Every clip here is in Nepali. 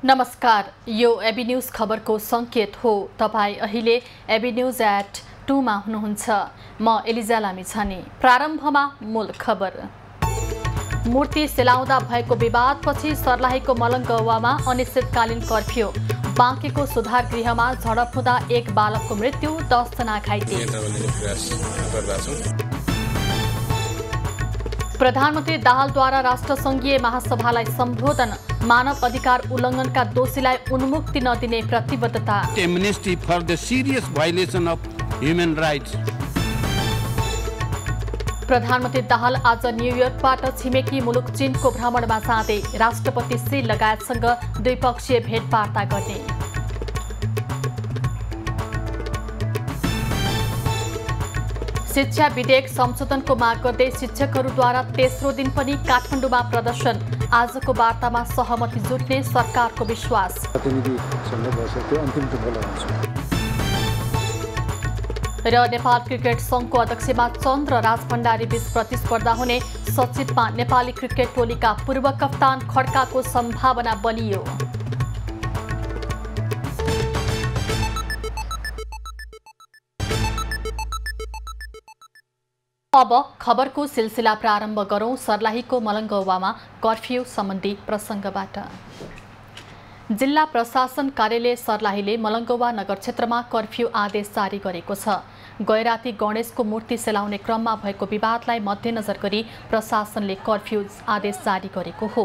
नमस्कार, यो एबी न्यूज खबरको संकेत हो। तपाईं अहिले एबी न्यूज एट 2 मा हुनुहुन्छ। म एलिजा लामिछाने। प्रारम्भमा मूल खबर। मूर्ति सेलाउँदा भएको विवादपछि सर्लाहीको मलङ्गवामा अनिश्चितकालीन कर्फ्यू। बाँकेको सुधार गृहमा झडप हुँदा एक बालकको मृत्यु, 10 जना घाइते। प्रधानमन्त्री दाहालद्वारा राष्ट्रसङ्घीय महासभालाई सम्बोधन। मानव अधिकार उल्लङ्घनका दोषीलाई उन्मुक्ति नदिने प्रतिबद्धता। Amnesty for the serious violation of human rights. प्रधानमन्त्री दाहाल आज न्युयोर्कबाट छिमेकी मुलुक चीनको भ्रमणमा जाँदै राष्ट्रपति सी लगायतसँग द्विपक्षीय भेटवार्ता गर्ने। शिक्षा विधेयक संशोधनको माग गर्दै शिक्षकहरूद्वारा तेस्रो दिन पनि काठमाडौँमा प्रदर्शन। आजको वार्तामा सहमति जुट्ने सरकारको विश्वास। र नेपाल क्रिकेट संघको अध्यक्षमा चन्द्र राज भण्डारी बीच प्रतिस्पर्धा हुने। सचिवमा नेपाली क्रिकेट टोलीका पूर्व कप्तान खड्काको सम्भावना बलियो। अब खबरको सिलसिला प्रारम्भ गरौं। सर्लाहीको मलङ्गवामा कर्फ्यू सम्बन्धी प्रसङ्गबाट। जिल्ला प्रशासन कार्यालय सर्लाहीले मलङ्गवा नगर क्षेत्रमा कर्फ्यू आदेश जारी गरेको छ। गैराती गणेशको मूर्ति सेलाउने क्रममा भएको विवादलाई मध्यनजर गरी प्रशासनले कर्फ्यू आदेश जारी गरेको हो।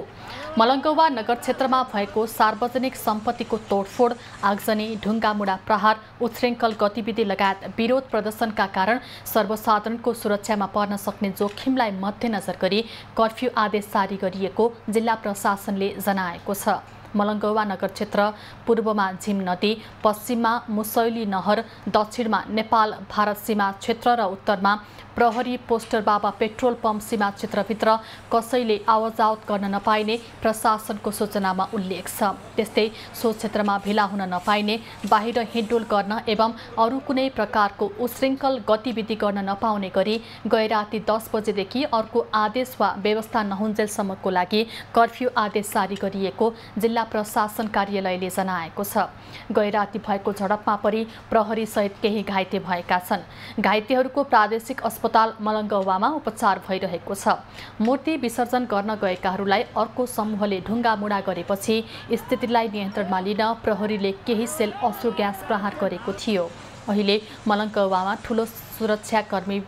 मलङ्गवा नगर क्षेत्रमा भएको सार्वजनिक सम्पत्तिको तोडफोड, आगजनी, ढुङ्गामुढा प्रहार, उच्छृङ्खल गतिविधि लगायत विरोध प्रदर्शनका कारण सर्वसाधारणको सुरक्षामा पर्न सक्ने जोखिमलाई मध्यनजर गरी कर्फ्यू आदेश जारी गरिएको जिल्ला प्रशासनले जनाएको छ। मलङ्गवा नगर क्षेत्र पूर्वमा झिम नदी, पश्चिममा मुसैली नहर, दक्षिणमा नेपाल भारत सीमा क्षेत्र र उत्तरमा प्रहरी पोस्टर बाबा पेट्रोल पम्प सीमा क्षेत्रभित्र कसैले आवतजावत गर्न नपाइने प्रशासनको सूचनामा उल्लेख छ। त्यस्तै सो क्षेत्रमा भेला हुन नपाइने, बाहिर हिँडडुल गर्न एवं अरू कुनै प्रकारको उच्छृङ्खल गतिविधि गर्न नपाउने गरी गैराती 10 बजेदेखि अर्को आदेश वा व्यवस्था नहुन्जेलसम्मको लागि कर्फ्यू आदेश जारी गरिएको जिल्ला प्रशासन कार्यालयले जनाएको छ। गैराती भएको झडपमा परि प्रहरी सहित केही घाइते भएका छन्। घाइतेहरूको प्रादेशिक अस्पताल मलङ्गवामा उपचार भइरहेको छ। मूर्ति विसर्जन गर्न गएकाहरूलाई अर्को समूहले ढुङ्गामुढा गरेपछि स्थितिलाई नियन्त्रणमा लिन प्रहरीले केही सेल अश्रु ग्यास प्रहार गरेको थियो। अहिले मलङ्गवामा ठूलो सुरक्षाकर्मी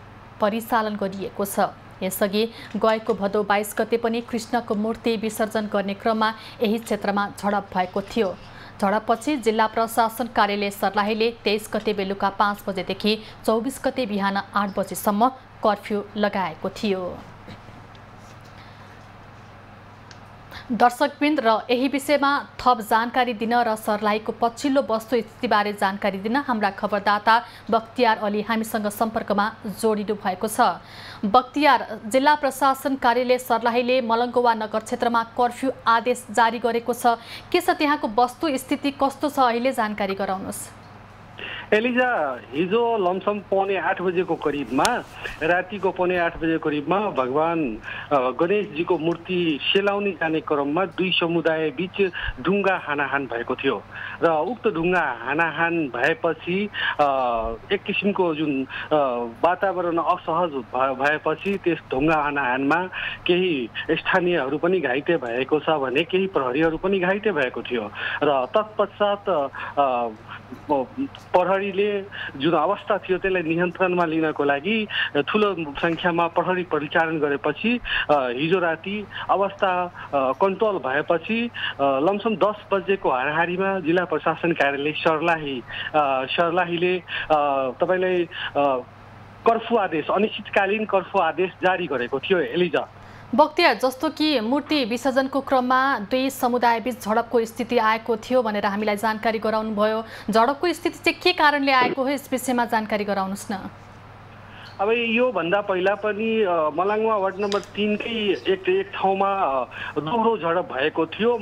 परिचालन गरिएको छ। यसअघि गएको भदौ 22 गते पनि कृष्णको मूर्ति विसर्जन गर्ने क्रममा यही क्षेत्रमा झडप भएको थियो। झडपपछि जिल्ला प्रशासन कार्यालय सर्लाहीले 23 गते बेलुका 5 बजेदेखि 24 गते बिहान 8 बजेसम्म कर्फ्यू लगाएको थियो। दर्शकवृन्द, र यही विषयमा थप जानकारी दिन र सर्लाहीको पछिल्लो वस्तुस्थितिबारे जानकारी दिन हाम्रा खबरदाता बख्तियार अली हामीसँग सम्पर्कमा जोडिनु भएको छ। बख्तियार, जिल्ला प्रशासन कार्यालय सर्लाहीले मलङ्गवा नगर क्षेत्रमा कर्फ्यू आदेश जारी गरेको छ। के छ त्यहाँको वस्तुस्थिति, कस्तो छ अहिले, जानकारी गराउनुहोस्। एलिजा, हिजो लमसम 7:45 बजेको करिबमा, रातिको 7:45 बजेको करिबमा भगवान गणेशजीको मूर्ति सेलाउने जाने क्रममा दुई समुदाय बीच ढुङ्गा हानाहान भएको थियो र उक्त ढुङ्गा हानाहान भएपछि एक किसिमको जुन वातावरण असहज भएपछि त्यस ढुङ्गा हानाहानमा केही स्थानीयहरू पनि घाइते भएको छ भने केही प्रहरीहरू पनि घाइते भएको थियो र तत्पश्चात प्रहरीले जुन अवस्था थियो त्यसलाई नियन्त्रणमा लिनको लागि ठुलो सङ्ख्यामा प्रहरी परिचालन गरेपछि हिजो राति अवस्था कन्ट्रोल भएपछि लमसम 10 बजेको हाराहारीमा जिल्ला प्रशासन कार्यालय सर्लाहीले तपाईँलाई कर्फ्यू आदेश, अनिश्चितकालीन कर्फ्यू आदेश जारी गरेको थियो। एलिजा, बख्तियार, जस्तो कि मूर्ति विसर्जनको क्रममा दुई समुदायबीच झडपको स्थिति आएको थियो भनेर हामीलाई जानकारी गराउनु भयो। झडपको स्थिति चाहिँ के कारणले आएको हो, यस विषयमा जानकारी गराउनुहोस् न। अब यो भन्दा पहिला पनि मलङ्गवा वार्ड नम्बर 3 कै एक ठाउँमा दोहोरो झडप भएको थियो।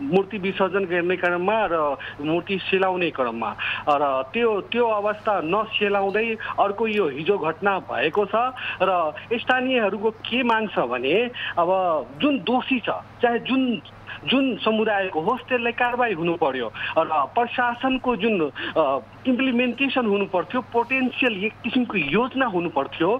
मूर्ति विसर्जन गर्ने क्रममा र मूर्ति सेलाउने क्रममा र त्यो अवस्था नसेलाउँदै अर्को यो हिजो घटना भएको छ र स्थानीयहरूको के माग छ भने अब जुन दोषी छ चाहे जुन समुदायको होस् त्यसलाई कारबाही हुनु पर्यो र प्रशासनको जुन इम्प्लिमेन्टेसन हुनु पर्थ्यो पोटेन्सियल एक किसिमको योजना हुनु पर्थ्यो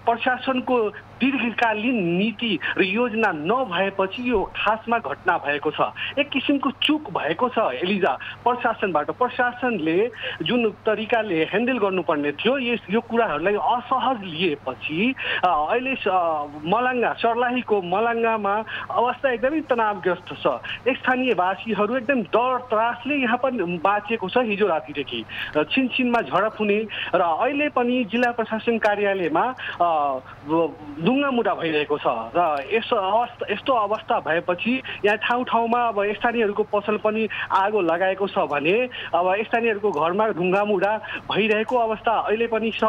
प्रशासनको दीर्घकालीन नीति र योजना नभएपछि यो खासमा घटना भएको छ एक किसिमको चुक भएको छ एलिजा प्रशासनबाट प्रशासनले जुन तरिकाले ह्यान्डल गर्नुपर्ने थियो यो कुराहरूलाई असहज लिएपछि अहिले सर्लाहीको मलङ्गामा अवस्था एकदमै तनावग्रस्त छ स्थानीयवासीहरू एकदम डर त्रासले यहाँ पनि बाँचेको छ हिजो रातिदेखि छिनछिनमा झडप हुने र अहिले पनि जिल्ला प्रशासन कार्यालयमा ढुङ्गामुढा भइरहेको छ र यस्तो अवस्था भएपछि यहाँ ठाउँमा अब स्थानीयहरूको पसल पनि आगो लगाएको छ भने अब स्थानीयहरूको घरमा ढुङ्गामुढा भइरहेको अवस्था अहिले पनि छ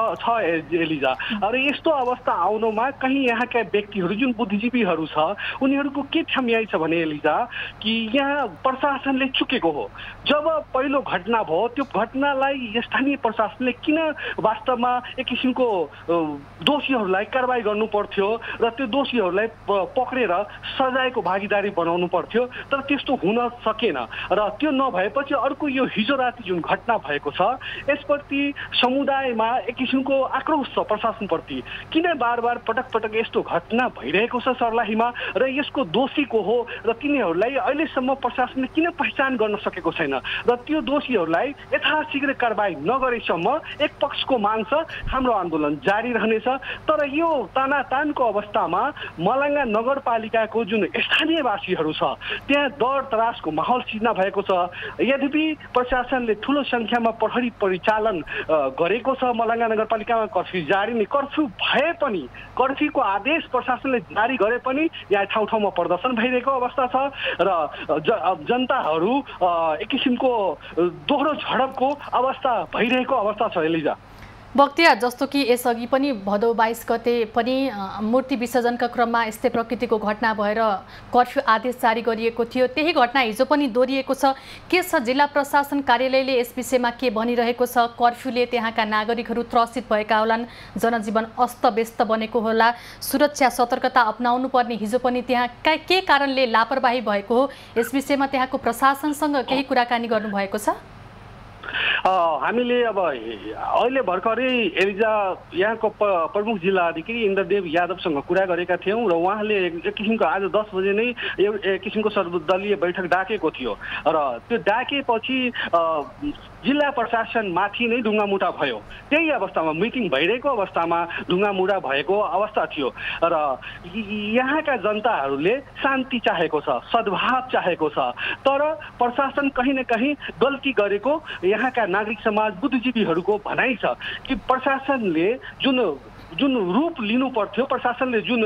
एलिजा र यस्तो अवस्था आउनुमा कहीँ यहाँका व्यक्तिहरू जुन बुद्धिजीवीहरू छ उनीहरूको के ठम्याइ छ भने एलिजा कि यहाँ प्रशासनले चुकेको हो जब पहिलो घटना भयो त्यो घटनालाई स्थानीय प्रशासनले किन वास्तवमा एक किसिमको दोषीहरूलाई कारबाही गर्नु पर्थ्यो र त्यो दोषीहरूलाई पक्रेर सजायको भागीदारी बनाउनु पर्थ्यो तर त्यस्तो हुन सकेन र त्यो नभएपछि अर्को यो हिजो राति जुन घटना भएको छ यसप्रति समुदायमा एक किसिमको आक्रोश छ प्रशासनप्रति किन बार पटक यस्तो घटना भइरहेको छ सर्लाहीमा र यसको दोषी को हो र तिनीहरूलाई अहिलेसम्म प्रशासनले किन पहिचान गर्न सकेको छैन र त्यो दोषीहरूलाई यथाशीघ्र कारबाही नगरेसम्म एक पक्षको माग छ हाम्रो आन्दोलन जारी रहनेछ तर यो तानातानको अवस्थामा मलङ्गा नगरपालिकाको जुन स्थानीयवासीहरू छ त्यहाँ डर तरासको माहौल सिर्जना भएको छ यद्यपि प्रशासनले ठुलो संख्यामा प्रहरी परिचालन गरेको छ मलङ्गा नगरपालिकामा कर्फ्यू जारी नै कर्फ्यू भए पनि कर्फ्यूको आदेश प्रशासनले जारी गरे पनि यहाँ ठाउँमा प्रदर्शन भइरहेको अवस्था छ र जनताहरू एक किसिमको दोहोरो झडपको अवस्था भइरहेको अवस्था छ एलिजा बक्तियार जस्तो कि यसअघि पनि भदौ 22 गते पनि मूर्ति विसर्जनका क्रममा यस्तै प्रकृतिको घटना भएर कर्फ्यू आदेश जारी गरिएको थियो त्यही घटना हिजो पनि दोहोरिएको छ के छ जिल्ला प्रशासन कार्यालयले यस विषयमा के भनिरहेको छ कर्फ्यूले त्यहाँका नागरिकहरू त्रसित भएका होलान् जनजीवन अस्तव्यस्त बनेको होला सुरक्षा सतर्कता अपनाउनु पर्ने हिजो पनि त्यहाँ के कारणले लापरवाही भएको हो यस विषयमा त्यहाँको प्रशासनसँग केही कुराकानी गर्नुभएको छ हामीले अब अहिले भर्खरै एलिजा यहाँको प्रमुख जिल्ला अधिकारी इन्द्रदेव यादवसँग कुरा गरेका थियौँ र उहाँले एक किसिमको आज 10 बजे नै एक किसिमको सर्वदलीय बैठक डाकेको थियो र त्यो डाकेपछि जिल्ला प्रशासन माथि नै ढुङ्गामुढा भयो त्यही अवस्थामा मिटिङ भइरहेको अवस्थामा ढुङ्गामुढा भएको अवस्था थियो र यहाँका जनताहरूले शान्ति चाहेको छ सद्भाव चाहेको छ तर प्रशासन कहीँ न कहीँ गल्ती गरेको यहाँका नागरिक समाज बुद्धिजीवीहरूको भनाइ छ कि प्रशासनले जुन रूप लिनु पर्थ्यो प्रशासनले जुन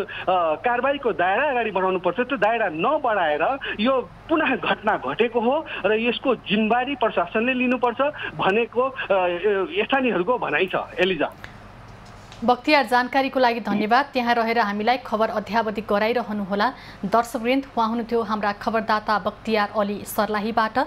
कारबाहीको दायरा अगाडि बढाउनु पर्थ्यो त्यो दायरा नबढाएर यो पुनः घटना घटेको हो र यसको जिम्मेवारी प्रशासनले लिनुपर्छ भनेको स्थानीयहरूको भनाइ छ एलिजा बक्तियार जानकारीको लागि धन्यवाद त्यहाँ रहेर हामीलाई खबर अध्यावधि गराइरहनुहोला दर्शकवृन्द उहाँ हुनुहुन्थ्यो हाम्रा खबरदाता बक्तियार अली सर्लाहीबाट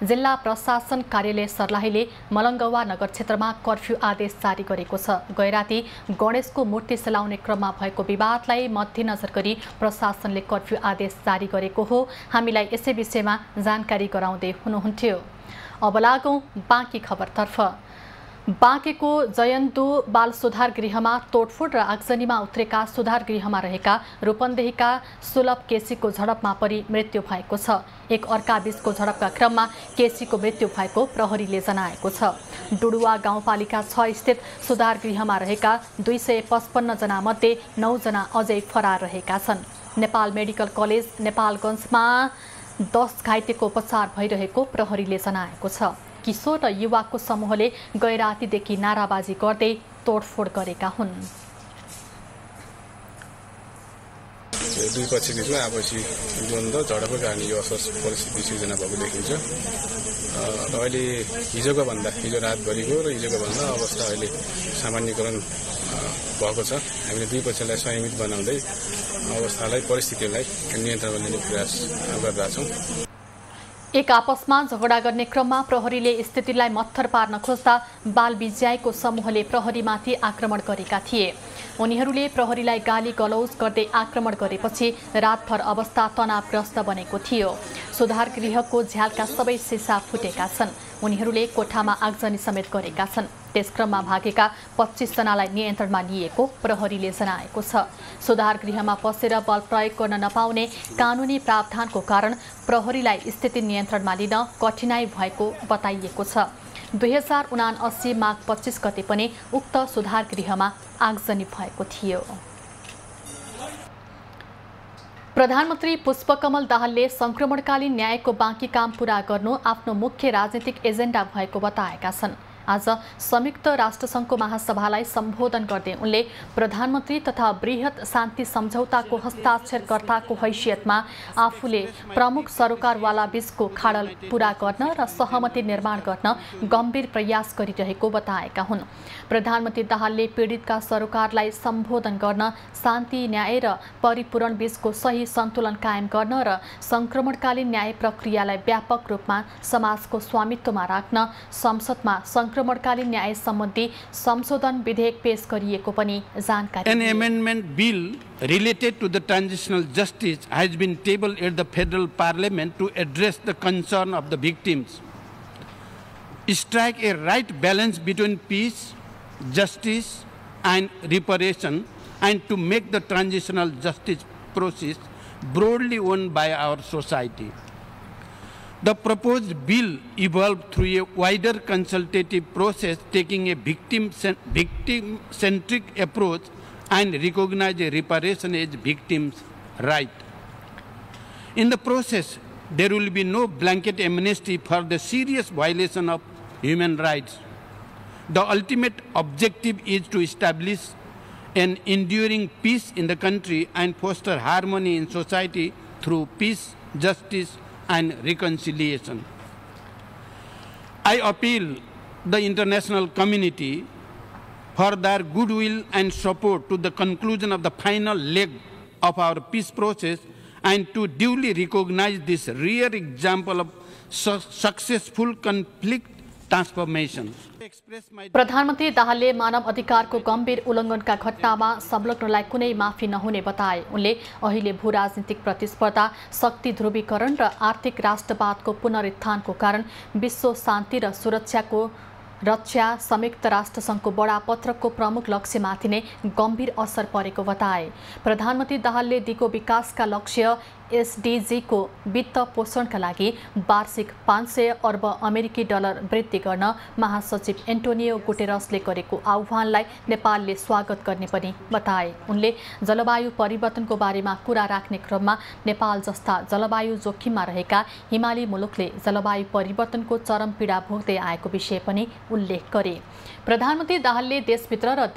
जिल्ला प्रशासन कार्यालय सर्लाहीले मलङ्गवा नगर क्षेत्रमा कर्फ्यू आदेश जारी गरेको छ गैराती गणेशको मूर्ति सेलाउने क्रममा भएको विवादलाई मध्यनजर गरी प्रशासनले कर्फ्यू आदेश जारी गरेको हो हामीलाई यसै विषयमा जानकारी गराउँदै हुनुहुन्थ्यो अब लागौं बाँकी खबरतर्फ बाँकेको जयन्तु बाल सुधार गृहमा तोडफोड र आगजनीमा उत्रेका सुधार गृहमा रहेका रूपन्देहीका सुलभ केसीको झडपमा परि मृत्यु भएको छ एक अर्का बीचको झडपका क्रममा केसीको मृत्यु भएको प्रहरीले जनाएको छ डुडुवा गाउँपालिका 6 स्थित सुधार गृहमा रहेका 255 जना मध्ये 9 जना अझै फरार रहेका छन् नेपाल मेडिकल कलेज नेपालगञ्जमा 10 घाइतेको उपचार भइरहेको प्रहरीले जनाएको छ किशोर र युवाको समूहले गैरातीदेखि नाराबाजी गर्दै तोडफोड गरेका हुन् दुई पक्ष बिचमा आपसी द्वन्द झडपको कारण यो अस्वस्थ परिस्थिति सिर्जना भएको देखिन्छ र अहिले हिजो रातभरिको र हिजोको भन्दा अवस्था अहिले सामान्यकरण भएको छ हामीले दुई पक्षलाई संयमित बनाउँदै अवस्थालाई परिस्थितिलाई नियन्त्रणमा लिने प्रयास गरिरहेका छौँ एक आपसमा झगडा गर्ने क्रममा प्रहरीले स्थितिलाई मत्थर पार्न खोज्दा बालबिज्याएको समूहले प्रहरीमाथि आक्रमण गरेका थिए। उनीहरूले प्रहरीलाई गाली गलौज गर्दै आक्रमण गरेपछि रातभर अवस्था तनावग्रस्त बनेको थियो। सुधार गृहको झ्यालका सबै सिसा फुटेका छन्। उनीहरूले कोठामा आगजनी समेत गरेका छन्। त्यसक्रममा भागेका 25 जनालाई नियन्त्रणमा लिएको प्रहरीले जनाएको छ। सुधार गृहमा पसेर बल प्रयोग गर्न नपाउने कानुनी प्रावधानको कारण प्रहरीलाई स्थिति नियन्त्रणमा लिन कठिनाई भएको बताइएको छ। 2079 माघ 25 गते पनि उक्त सुधार गृहमा आगजनी भएको थियो। प्रधानमन्त्री पुष्पकमल दाहालले संक्रमणकालीन न्यायको बाँकी काम पूरा गर्नु आफ्नो मुख्य राजनीतिक एजेन्डा भएको बताएका छन्। आज संयुक्त राष्ट्रसङ्घको महासभालाई सम्बोधन गर्दै उनले प्रधानमन्त्री तथा बृहत शान्ति सम्झौताको हस्ताक्षरकर्ताको हैसियतमा आफूले प्रमुख सरोकारवाला बीचको खाडल पूरा गर्न र सहमति निर्माण गर्न गम्भीर प्रयास गरिरहेको बताएका हुन्। प्रधानमन्त्री दाहालले पीडितका सरोकारलाई सम्बोधन गर्न शान्ति, न्याय र परिपूरण बीचको सही सन्तुलन कायम गर्न र संक्रमणकालीन न्याय प्रक्रियालाई व्यापक रूपमा समाजको स्वामित्वमा राख्न संसदमा संक्रमणकालीन न्याय सम्बन्धी संशोधन विधेयक पेश गरिएको पनि जानकारी। An amendment bill related to the transitional justice has been tabled at the federal parliament to address the concern of the victims, strike a right balance between peace, justice and reparation, and to make the transitional justice process broadly owned by our society. The proposed bill evolved through a wider consultative process, taking a victim-centric approach and recognize a reparation as victims' right. In the process, there will be no blanket amnesty for the serious violation of human rights. The ultimate objective is to establish an enduring peace in the country and foster harmony in society through peace, justice, and reconciliation. I appeal the international community for their goodwill and support to the conclusion of the final leg of our peace process and to duly recognize this rare example of successful conflict transformation. प्रधानमन्त्री दाहालले मानव अधिकारको गम्भीर उल्लङ्घनका घटनामा संलग्नलाई कुनै माफी नहुने बताए। उनले अहिले भू राजनीतिक प्रतिस्पर्धा, शक्ति ध्रुवीकरण र आर्थिक राष्ट्रवादको पुनरुत्थानको कारण विश्व शान्ति र सुरक्षाको रक्षा संयुक्त राष्ट्रसङ्घको बडापत्रकको प्रमुख लक्ष्यमाथि नै गम्भीर असर परेको बताए। प्रधानमन्त्री दाहालले दिगो विकासका लक्ष्य SDG को वित्त पोषणका लागि वार्षिक 500 अर्ब अमेरिकी डलर वृद्धि गर्न महासचिव एन्टोनियो गुटेरसले गरेको आह्वानलाई नेपालले स्वागत गर्ने पनि बताए। उनले जलवायु परिवर्तनको बारेमा कुरा राख्ने क्रममा नेपाल जस्ता जलवायु जोखिममा रहेका हिमाली मुलुकले जलवायु परिवर्तनको चरम पीडा भोग्दै आएको विषय पनि उल्लेख गरे। प्रधानमन्त्री दाहालले देशभित्र र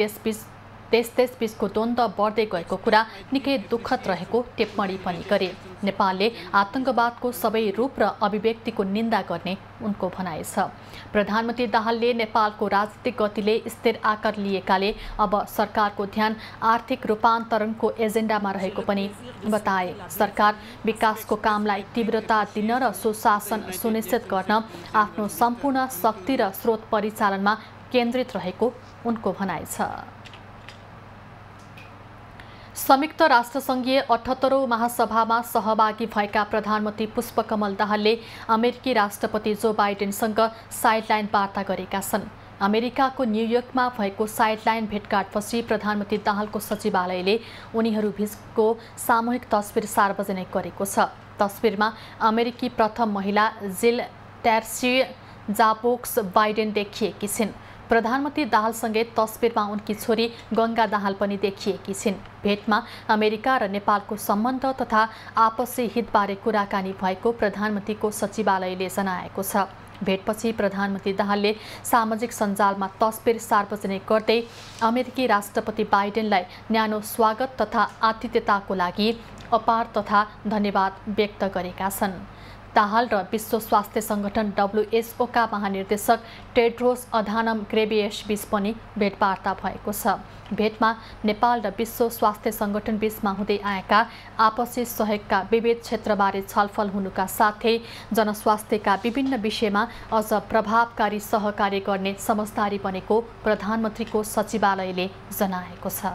देश-देशबीचको द्वन्द्व बढ्दै गएको कुरा निकै दुःखद रहेको टिप्पणी पनि गरे। नेपालले आतंकवादको सबै रूप र अभिव्यक्तिको निन्दा गर्ने उनको भनाइ छ। प्रधानमन्त्री दाहालले नेपालको राजनीतिक गतिले स्थिर आकार लिएकाले अब सरकारको ध्यान आर्थिक रूपान्तरणको एजेन्डामा रहेको पनि बताए। सरकार विकासको कामलाई तीव्रता दिन र सुशासन सुनिश्चित गर्न आफ्नो सम्पूर्ण शक्ति र स्रोत परिचालनमा केन्द्रित रहेको उनको भनाइ छ। संयुक्त राष्ट्रसङ्घीय 78औं महासभामा सहभागी भएका प्रधानमन्त्री पुष्पकमल दाहालले अमेरिकी राष्ट्रपति जो बाइडेनसँग साइडलाइन वार्ता गरेका छन्। अमेरिकाको न्युयोर्कमा भएको साइडलाइन भेटघाटपछि प्रधानमन्त्री दाहालको सचिवालयले उनीहरू बीचको सामूहिक तस्बिर सार्वजनिक गरेको छ। तस्बिरमा अमेरिकी प्रथम महिला जिल ट्यार्सी जाबोक्स बाइडेन देखिएकी छिन्। प्रधानमन्त्री दाहालसँगै तस्बिरमा उनकी छोरी गङ्गा दाहाल पनि देखिएकी छिन्। भेटमा अमेरिका र नेपालको सम्बन्ध तथा आपसी हितबारे कुराकानी भएको प्रधानमन्त्रीको सचिवालयले जनाएको छ। भेटपछि प्रधानमन्त्री दाहालले सामाजिक सञ्जालमा तस्बिर सार्वजनिक गर्दै अमेरिकी राष्ट्रपति बाइडेनलाई न्यानो स्वागत तथा आतिथ्यताको लागि अपार तथा धन्यवाद व्यक्त गरेका छन्। दाहाल र विश्व स्वास्थ्य संगठन WHO का महानिर्देशक टेड्रोस अधानम ग्रेबियस पनि भेटवार्ता भएको छ। भेटमा नेपाल र विश्व स्वास्थ्य संगठन बीचमा हुँदै आएका आपसी सहयोगका विविध क्षेत्रबारे छलफल हुनुका साथै जनस्वास्थ्यका विभिन्न विषयमा अझ प्रभावकारी सहकार्य गर्ने समझदारी बनेको प्रधानमन्त्रीको सचिवालयले जनाएको छ।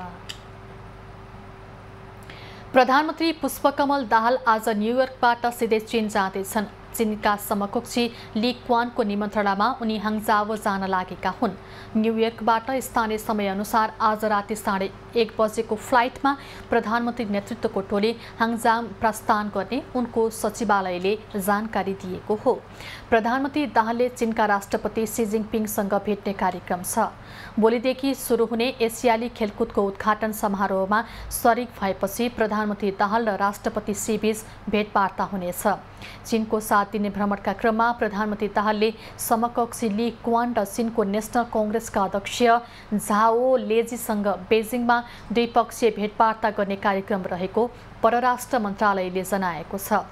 प्रधानमन्त्री पुष्पकमल दाहाल आज न्युयोर्कबाट सिधै चीन जाँदैछन्। चीनका समकक्षी ली क्वानको निमन्त्रणामा उनी हाङजाओ जान लागेका हुन्। न्युयोर्कबाट स्थानीय समयअनुसार आज राति 1:30 बजेको फ्लाइटमा प्रधानमन्त्री नेतृत्वको टोली हाङजाओ प्रस्थान गर्ने उनको सचिवालयले जानकारी दिएको हो। प्रधानमन्त्री दाहालले चीनका राष्ट्रपति सी जिनपिङसँग भेट्ने कार्यक्रम छ। भोलिदेखि सुरु हुने एसियाली खेलकुदको उद्घाटन समारोहमा सरिक भएपछि प्रधानमन्त्री दाहाल र राष्ट्रपति सी बीच भेटवार्ता हुनेछ। चीनको 7 दिने भ्रमणका क्रममा प्रधानमन्त्री दाहालले समकक्षी ली क्वान र चीनको नेशनल कांग्रेसका अध्यक्ष झाओ लेजीसँग बेजिङमा द्विपक्षीय भेटवार्ता गर्ने कार्यक्रम रहेको परराष्ट्र मन्त्रालयले जनाएको छ।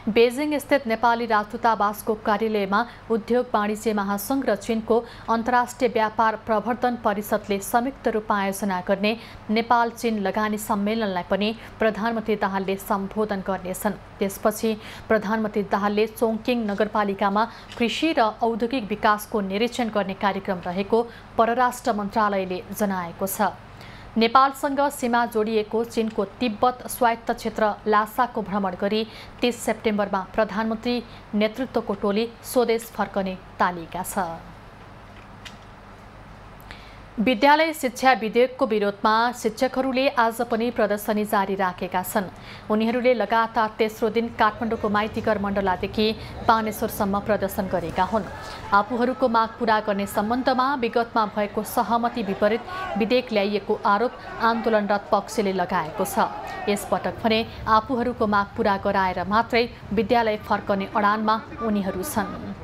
बेजिङ स्थित नेपाली राजदूतावासको कार्यालयमा उद्योग वाणिज्य महासंघ र चीनको अन्तर्राष्ट्रिय व्यापार प्रवर्धन परिषदले संयुक्त रूपमा आयोजना गर्ने नेपाल चीन लगानी सम्मेलनलाई पनि प्रधानमन्त्री दाहालले सम्बोधन गर्नेछन्। त्यसपछि प्रधानमन्त्री दाहालले चोङकिङ नगरपालिकामा कृषि र औद्योगिक विकासको निरीक्षण गर्ने कार्यक्रम रहेको परराष्ट्र मन्त्रालयले जनाएको छ। नेपालसँग सीमा जोडिएको चीनको तिब्बत स्वायत्त क्षेत्र लासाको भ्रमण गरी 30 सेप्टेम्बरमा प्रधानमन्त्री नेतृत्वको टोली स्वदेश फर्कने तालिका छ। विद्यालय शिक्षा विधेयकको विरोधमा शिक्षकहरूले आज पनि प्रदर्शनी जारी राखेका छन्। उनीहरूले लगातार तेस्रो दिन काठमाडौँको माइतीघर मण्डलादेखि बानेश्वरसम्म प्रदर्शन गरेका हुन्। आफूहरूको माग पूरा गर्ने सम्बन्धमा विगतमा भएको सहमति विपरीत विधेयक ल्याइएको आरोप आन्दोलनरत पक्षले लगाएको छ। यसपटक भने आफूहरूको माग पूरा गराएर मात्रै विद्यालय फर्कने अडानमा उनीहरू छन्।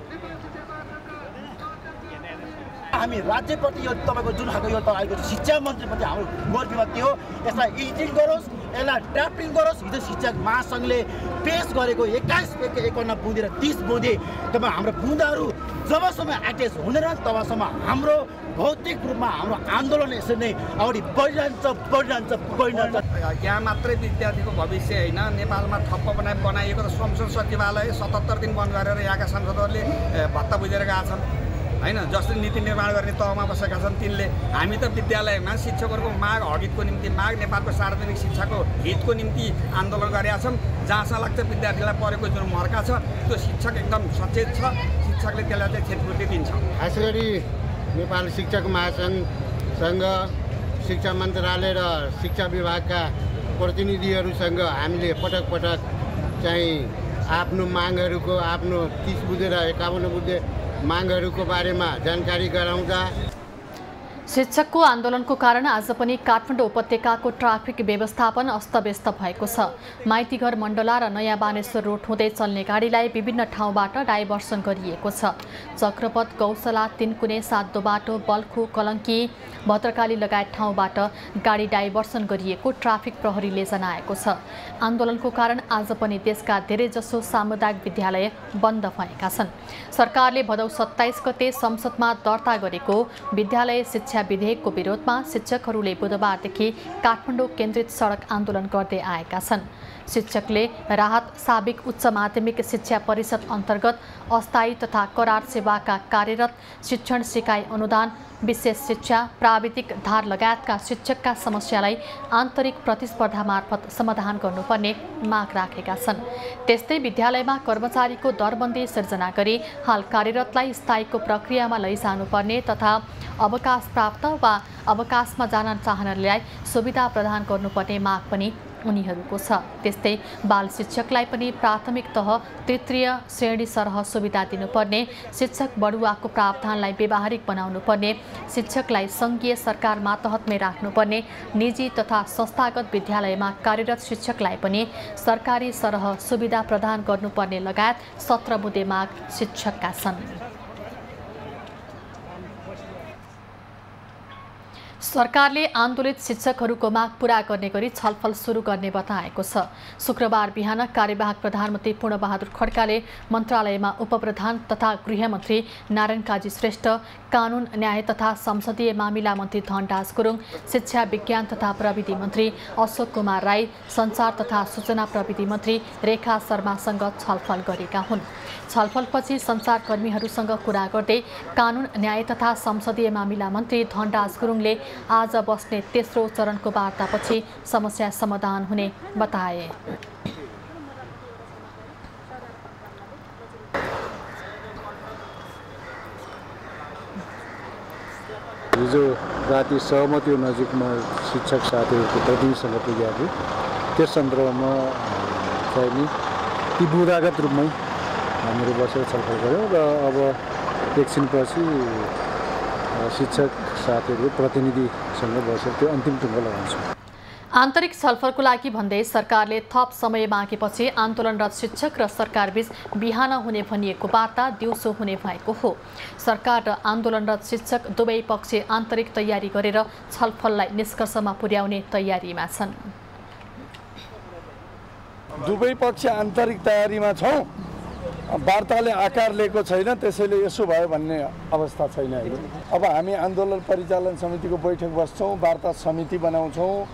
हामी राज्यप्रति यो तपाईको जुन खालको यो तपाईको शिक्षा मन्त्रीप्रति हाम्रो गोरविमत हो, यसलाई एडिटिङ गरोस्, यसलाई ड्राफ्टिङ गरोस्। हिजो शिक्षक महासंघले पेश गरेको 2151 बुँदे र 30 बुँदे तपाईँ हाम्रो बुँदाहरू जबसम्म एटेच हुँदैन तबसम्म हाम्रो भौतिक रूपमा हाम्रो आन्दोलन यसरी नै अगाडि बढिरहन्छ। यहाँ मात्रै विद्यार्थीको भविष्य होइन, नेपालमा ठप्प बनाइएको र संसद सचिवालय 77 दिन बन्द गरेर यहाँका सांसदहरूले भत्ता बुझेर गएका छन् हैन। जसले नीति निर्माण गर्ने तहमा बसेका छन् तिनले हामी त विद्यालयमा शिक्षकहरूको माग हकितको निम्ति माग नेपालको सार्वजनिक शिक्षाको हितको निम्ति आन्दोलन गरेका छौँ। जहाँसम्म लाग्छ विद्यार्थीलाई परेको जुन मर्का छ त्यो शिक्षक एकदम सचेत छ, शिक्षकले त्यसलाई चाहिँ क्षतिपूर्ति दिन्छ। खास गरी नेपाल शिक्षक महासंघसँग शिक्षा मन्त्रालय र शिक्षा विभागका प्रतिनिधिहरूसँग हामीले पटक पटक चाहिँ आफ्नो मागहरूको आफ्नो 30 बुँदे र 51 बुँदे मागहरूको बारेमा जानकारी गराउँदा शिक्षकको आन्दोलनको कारण आज पनि काठमाडौँ उपत्यकाको ट्राफिक व्यवस्थापन अस्तव्यस्त भएको छ। माइतीघर मण्डला र नयाँ बानेश्वर रोड हुँदै चल्ने गाडीलाई विभिन्न ठाउँबाट डाइभर्सन गरिएको छ। चक्रपथ, गौशाला, तिनकुने, सातो बाटो, बल्खु, कलङ्की, भद्रकाली लगायत ठाउँबाट गाडी डाइभर्सन गरिएको ट्राफिक प्रहरीले जनाएको छ। आन्दोलनको कारण आज पनि देशका धेरैजसो सामुदायिक विद्यालय बन्द भएका छन्। सरकारले भदौ 27 गते संसदमा दर्ता गरेको विद्यालय शिक्षा विधेयकको विरोधमा शिक्षकहरूले बुधबारदेखि काठमाडौँ केन्द्रित सडक आन्दोलन गर्दै आएका छन्। शिक्षकले राहत साबिक उच्च माध्यमिक शिक्षा परिषद अन्तर्गत अस्थायी तथा करार सेवाका कार्यरत शिक्षण सिकाइ अनुदान, विशेष शिक्षा, प्राविधिक धार लगायतका शिक्षकका समस्यालाई आन्तरिक प्रतिस्पर्धा मार्फत समाधान गर्नुपर्ने माग राखेका छन्। त्यस्तै विद्यालयमा कर्मचारीको दरबन्दी सिर्जना गरी हाल कार्यरतलाई स्थायीको प्रक्रियामा लैजानुपर्ने तथा अवकाश प्राप्त वा अवकाशमा जान चाहनेलाई सुविधा प्रदान गर्नुपर्ने माग पनि उनीहरूको छ। त्यस्तै बाल शिक्षकलाई पनि प्राथमिक तह तृतीय श्रेणी सरह सुविधा दिनुपर्ने, शिक्षक बढुवाको प्रावधानलाई व्यावहारिक बनाउनुपर्ने, शिक्षकलाई सङ्घीय सरकार मातहतमै राख्नुपर्ने, निजी तथा संस्थागत विद्यालयमा कार्यरत शिक्षकलाई पनि सरकारी सरह सुविधा प्रदान गर्नुपर्ने लगायत 17 बुँदे माग शिक्षकका छन्। सरकारले आन्दोलित शिक्षकहरूको माग पूरा गर्ने गरी छलफल सुरु गर्ने बताएको छ। शुक्रबार बिहान कार्यवाहक प्रधानमन्त्री पूर्णबहादुर खड्काले मन्त्रालयमा उपप्रधान तथा गृहमन्त्री नारायण काजी श्रेष्ठ, कानुन न्याय तथा संसदीय मामिला मन्त्री धनराज गुरुङ, शिक्षा विज्ञान तथा प्रविधि मन्त्री अशोक कुमार राई, सञ्चार तथा सूचना प्रविधि मन्त्री रेखा शर्मासँग छलफल गरेका हुन्। छलफलपछि सञ्चारकर्मीहरूसँग कुरा गर्दै कानुन न्याय तथा संसदीय मामिला मन्त्री धनराज गुरुङले आज बस्ने तेस्रो चरणको वार्तापछि समस्या समाधान हुने बताए। हिजो राति सहमति नजिकमा शिक्षक साथीहरूको प्रतिनिधिसँग पुगेका थिए। त्यस सन्दर्भमा चाहिँ नि ती बुदागत रूपमै हामीहरू बसेर छलफल गऱ्यौँ र अब एकछिनपछि शिक्षक साथीहरू प्रतिनिधिसँग बसेर त्यो अन्तिम टुङ्गो लगाउँछौँ। आन्तरिक छलफलको लागि भन्दै सरकारले थप समय मागेपछि आन्दोलनरत शिक्षक र सरकारबीच बिहान हुने भनिएको वार्ता दिउँसो हुने भएको हो। सरकार र आन्दोलनरत शिक्षक दुवै पक्ष आन्तरिक तयारी गरेर छलफललाई निष्कर्षमा पुर्याउने तयारीमा छन्। दुवै पक्ष आन्तरिक तयारीमा छौँ। वार्ताले आकार लिएको छैन, त्यसैले यसो भयो भन्ने अवस्था छैन। अब हामी आन्दोलन परिचालन समितिको बैठक बस्छौँ, वार्ता समिति बनाउँछौँ।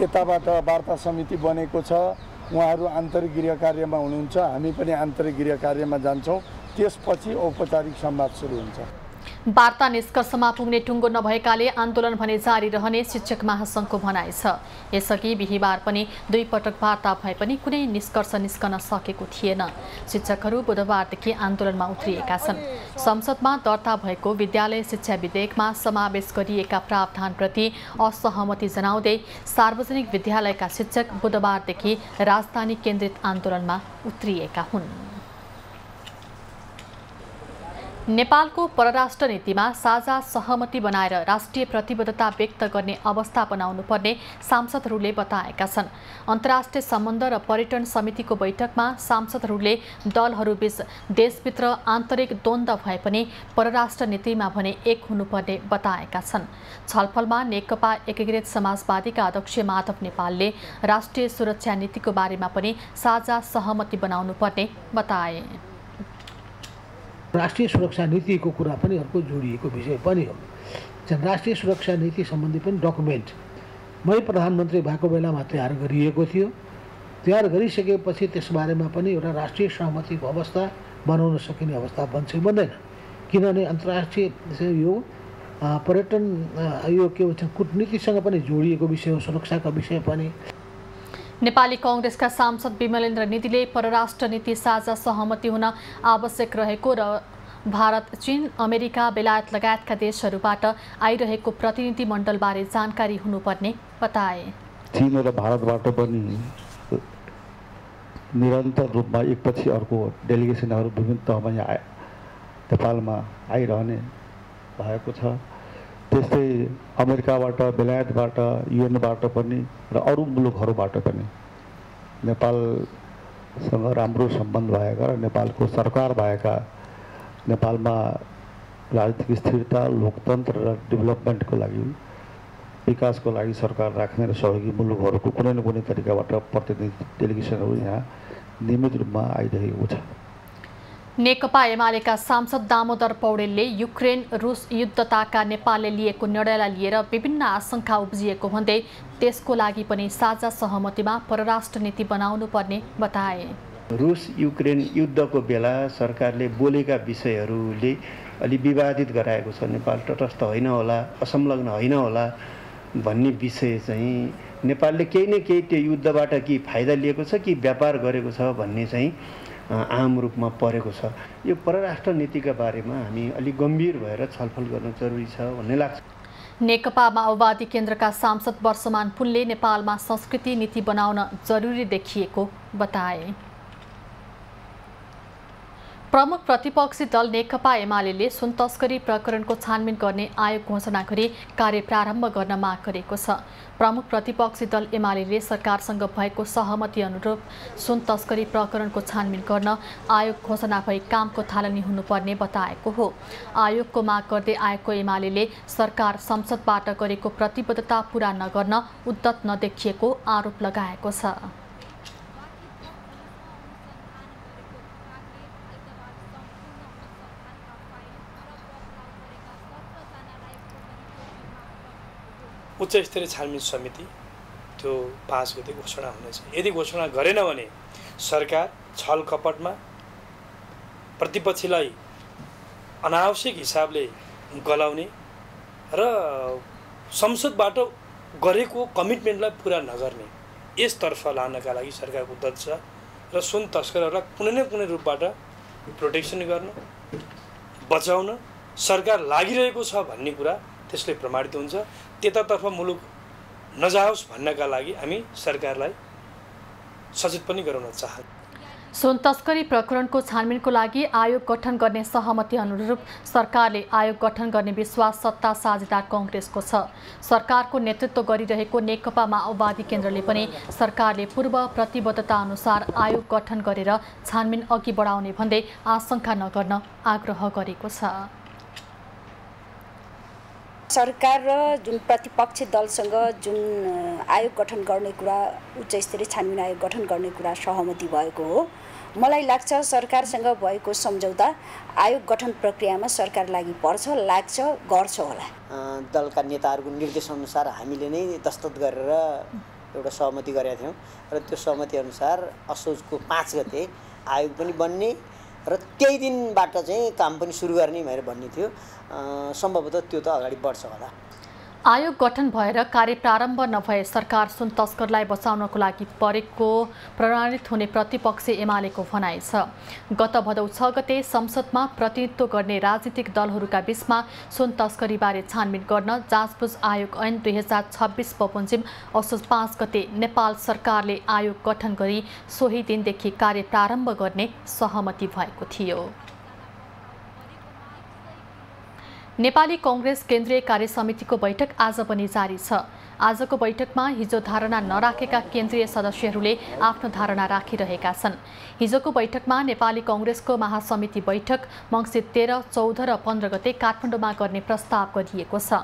यताबाट वार्ता समिति बनेको छ, उहाँहरू आन्तरिक गृह कार्यमा हुनुहुन्छ, हामी पनि आन्तरिक गृह कार्यमा जान्छौँ। त्यसपछि औपचारिक संवाद सुरु हुन्छ। वार्ता निष्कर्षमा पुग्ने टुङ्गो नभएकाले आन्दोलन भने जारी रहने शिक्षक महासङ्घको भनाइ छ। यसअघि बिहिबार पनि दुई पटक वार्ता भए पनि कुनै निष्कर्ष निस्कन सकेको थिएन। शिक्षकहरू बुधबारदेखि आन्दोलनमा उत्रिएका छन्। संसदमा दर्ता भएको विद्यालय शिक्षा विधेयकमा समावेश गरिएका प्रावधानप्रति असहमति जनाउँदै सार्वजनिक विद्यालयका शिक्षक बुधबारदेखि राजधानी केन्द्रित आन्दोलनमा उत्रिएका हुन्। नेपालको परराष्ट्र नीतिमा साझा सहमति बनाएर राष्ट्रिय प्रतिबद्धता व्यक्त गर्ने अवस्था बनाउनु पर्ने सांसदहरूले बताएका छन्। अन्तर्राष्ट्रिय सम्बन्ध र पर्यटन समितिको बैठकमा सांसदहरूले दलहरूबीच देशभित्र आन्तरिक द्वन्द्व भए पनि परराष्ट्र नीतिमा भने एक हुनुपर्ने बताएका छन्। छलफलमा नेकपा एकीकृत समाजवादीका अध्यक्ष माधव नेपालले राष्ट्रिय सुरक्षा नीतिको बारेमा पनि साझा सहमति बनाउनु पर्ने बताए। राष्ट्रिय सुरक्षा नीतिको कुरा पनि अर्को जोडिएको विषय पनि हो। राष्ट्रिय सुरक्षा नीति सम्बन्धी पनि डकुमेन्ट मै प्रधानमन्त्री भएको बेलामा तयार गरिएको थियो। तयार गरिसकेपछि त्यसबारेमा पनि एउटा राष्ट्रिय सहमतिको अवस्था बनाउन सकिने अवस्था बन्छ बन्दैन, किनभने अन्तर्राष्ट्रिय यो पर्यटन यो के भन्छ कूटनीतिसँग पनि जोडिएको विषय हो, सुरक्षाको विषय पनि। नेपाली कांग्रेसका सांसद विमलेन्द्र निधिले परराष्ट्र नीति साझा सहमति हुन आवश्यक रहेको र भारत, चीन, अमेरिका, बेलायत लगायतका देशहरूबाट आइरहेको प्रतिनिधि मण्डलबारे जानकारी हुनुपर्ने बताए। चीन र भारतबाट पनि निरन्तर रूपमा एकपछि अर्को डेलिगेसनहरू विभिन्न तहमा नेपालमा आइरहने भएको छ। त्यस्तै अमेरिकाबाट, बेलायतबाट, युएनबाट पनि र अरू मुलुकहरूबाट पनि नेपालसँग राम्रो सम्बन्ध भएका र नेपालको सरकार भएका, नेपालमा राजनीतिक स्थिरता, लोकतन्त्र र डेभलपमेन्टको लागि, विकासको लागि सरकार राख्ने र सहयोगी मुलुकहरूको कुनै न कुनै तरिकाबाट प्रतिनिधि डेलिगेसनहरू यहाँ नियमित रूपमा आइरहेको छ। नेकपा एमालेका सांसद दामोदर पौडेलले युक्रेन रुस युद्धताका नेपालले लिएको निर्णयलाई लिएर विभिन्न आशंका उब्जिएको भन्दै त्यसको लागि पनि साझा सहमतिमा परराष्ट्र नीति बनाउनु पर्ने बताए। रुस युक्रेन युद्धको बेला सरकारले बोलेका विषयहरूले अलि विवादित गराएको छ। नेपाल तटस्थ होइन होला, असंलग्न होइन होला भन्ने विषय चाहिँ नेपालले केही न केही त्यो युद्धबाट कि फाइदा लिएको छ कि व्यापार गरेको छ भन्ने चाहिँ आम रूपमा परेको छ। यो परराष्ट्र नीतिका बारेमा हामी अलिक गम्भीर भएर छलफल गर्न जरुरी छ भन्ने लाग्छ। नेकपा माओवादी केन्द्रका सांसद वर्षमान पुनले नेपालमा संस्कृति नीति बनाउन जरुरी देखिएको बताए। प्रमुख प्रतिपक्षी दल नेकपा एमाले सुन तस्करी प्रकरणको छानबिन गर्ने आयोग घोषणा गरी कार्य प्रारम्भ गर्न माग गरेको छ। प्रमुख प्रतिपक्षी दल एमाले सरकारसँग भएको सहमति अनुरूप सुन तस्करी प्रकरणको छानबिन गर्न आयोग घोषणा भई कामको थालनी हुनुपर्ने बताएको हो। आयोगको माग गर्दै आयोगको एमाले सरकार संसदबाट गरेको प्रतिबद्धता पूरा नगर्न उद्यत नदेखिएको आरोप लगाएको छ। उच्च स्तरीय छानबिन समिति त्यो 5 गते घोषणा हुनेछ। यदि घोषणा गरेन भने सरकार छल कपटमा प्रतिपक्षीलाई अनावश्यक हिसाबले गलाउने र संसदबाट गरेको कमिटमेन्टलाई पुरा नगर्ने यसतर्फ लानका लागि सरकार उद्यत छ र सुन तस्करहरूलाई कुनै न कुनै रूपबाट प्रोटेक्सन गर्न बचाउन सरकार लागिरहेको छ भन्ने कुरा त्यसले प्रमाणित हुन्छ। त्यतातर्फ मुलुक नजाओस् भन्नका लागि हामी सरकारलाई सचेत पनि गराउन चाहन्छौँ। सुन तस्करी प्रकरणको छानबिनको लागि आयोग गठन गर्ने सहमति अनुरूप सरकारले आयोग गठन गर्ने विश्वास सत्ता साझेदार कांग्रेसको छ। सरकारको नेतृत्व गरिरहेको नेकपा माओवादी केन्द्रले पनि सरकारले पूर्व प्रतिबद्धता अनुसार आयोग गठन गरेर छानबिन अघि बढाउने भन्दै आशंका नगर्न आग्रह गरेको छ। सरकार र जुन प्रतिपक्षी दलसँग जुन आयोग गठन गर्ने कुरा उच्च स्तरीय छानबिन आयोग गठन गर्ने कुरा सहमति भएको हो। मलाई लाग्छ सरकारसँग भएको सम्झौता आयोग गठन प्रक्रियामा सरकार लागि पर्छ, लाग्छ, गर्छ होला। दलका नेताहरूको निर्देशअनुसार हामीले नै दस्तखत गरेर एउटा सहमति गरेका थियौँ र त्यो सहमति अनुसार असोजको 5 गते आयोग पनि बन्ने र त्यही दिनबाट चाहिँ काम पनि सुरु गर्ने भनेर भन्ने थियो। सम्भवतः त्यो त अगाडि बढ्छ होला। आयोग गठन भएर कार्य प्रारम्भ नभए सरकार सुन तस्करलाई बचाउनको लागि परेको प्रमाणित हुने प्रतिपक्षी एमालेको भनाइ छ। गत भदौ 6 गते संसदमा प्रतिनिधित्व गर्ने राजनीतिक दलहरूका बीचमा सुन तस्करीबारे छानबिन गर्न जाँचबुझ आयोग ऐन 2026 बमोजिम असोज 5 गते नेपाल सरकारले आयोग गठन गरी सोही दिनदेखि कार्य प्रारम्भ गर्ने सहमति भएको थियो। नेपाली कांग्रेस केन्द्रीय कार्य समितिको बैठक आज पनि जारी छ। आजको बैठकमा हिजो धारणा नराखेका केन्द्रीय सदस्यहरूले आफ्नो धारणा राखिरहेका छन्। हिजोको बैठकमा नेपाली कांग्रेसको महासमिति बैठक मङ्सिर 13, 14 र 15 गते काठमाडौँमा गर्ने प्रस्ताव गरिएको छ।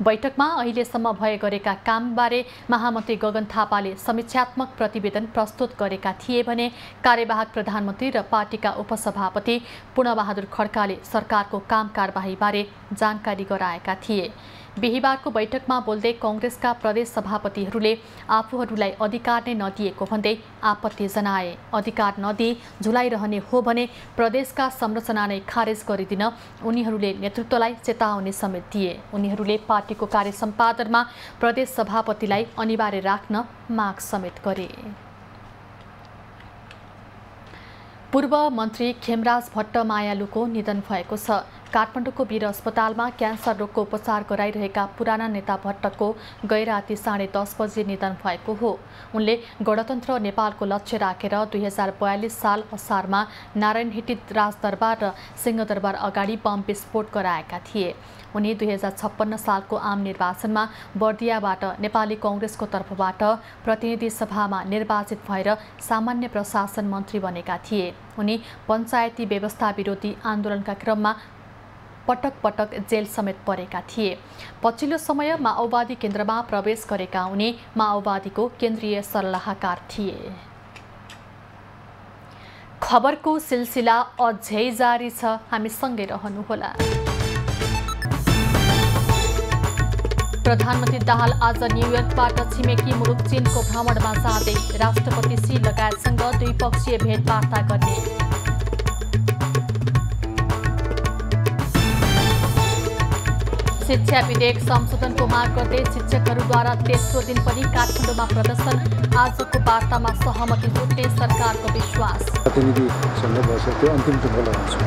बैठकमा अहिलेसम्म भए गरेका कामबारे महामन्त्री गगन थापाले समीक्षात्मक प्रतिवेदन प्रस्तुत गरेका थिए भने कार्यवाहक प्रधानमन्त्री र पार्टीका उपसभापति पूर्णबहादुर खड्काले सरकारको काम कारबाहीबारे जानकारी गराएका थिए। बिहीबारको बैठकमा बोल्दै कांग्रेसका प्रदेश सभापतिहरूले आफूहरूलाई अधिकार नै नदिएको भन्दै आपत्ति जनाए। अधिकार नदिई झुलाइरहने हो भने प्रदेशका संरचना नै खारेज गरिदिन उनीहरूले नेतृत्वलाई चेतावनी समेत दिए। उनीहरूले पार्टीको कार्य सम्पादनमा प्रदेश सभापतिलाई अनिवार्य राख्न माग समेत गरे। पूर्व मन्त्री खेमराज भट्ट मायालुको निधन भएको छ। काठमाडौँको वीर अस्पतालमा क्यान्सर रोगको उपचार गराइरहेका पुराना नेता भट्टको गैराती 10:30 बजे निधन भएको हो। उनले गणतन्त्र नेपालको लक्ष्य राखेर 2042 साल असारमा नारायणहिटी राजदरबार र सिंहदरबार अगाडि बम विस्फोट गराएका थिए। उनी 2056 सालको आम निर्वाचनमा बर्दियाबाट नेपाली कांग्रेसको तर्फबाट प्रतिनिधि सभामा निर्वाचित भएर सामान्य प्रशासन मन्त्री बनेका थिए। उनी पञ्चायती व्यवस्था विरोधी आन्दोलनका क्रममा पटक पटक जेल समेत परेका थिए। पछिल्लो समय माओवादी केन्द्रमा प्रवेश गरेका उनी माओवादीको केन्द्रीय सल्लाहकार थिए। खबरको सिलसिला अझै जारी छ, हामी सँगै रहनुहोला। प्रधानमन्त्री दाहाल आज न्युयोर्कबाट छिमेकी मुलुक चीनको भ्रमणमा जाँदै राष्ट्रपति सी लगायतसँग द्विपक्षीय भेटवार्ता गर्ने। शिक्षा विधेयक संशोधनको माग गर्दै शिक्षकहरूद्वारा तेस्रो दिन पनि काठमाडौँमा प्रदर्शन। आजको वार्तामा सहमति जुट्ने सरकारको विश्वास। प्रतिनिधिसँग बसेको अन्तिम टुङ्गो लगाउँछु।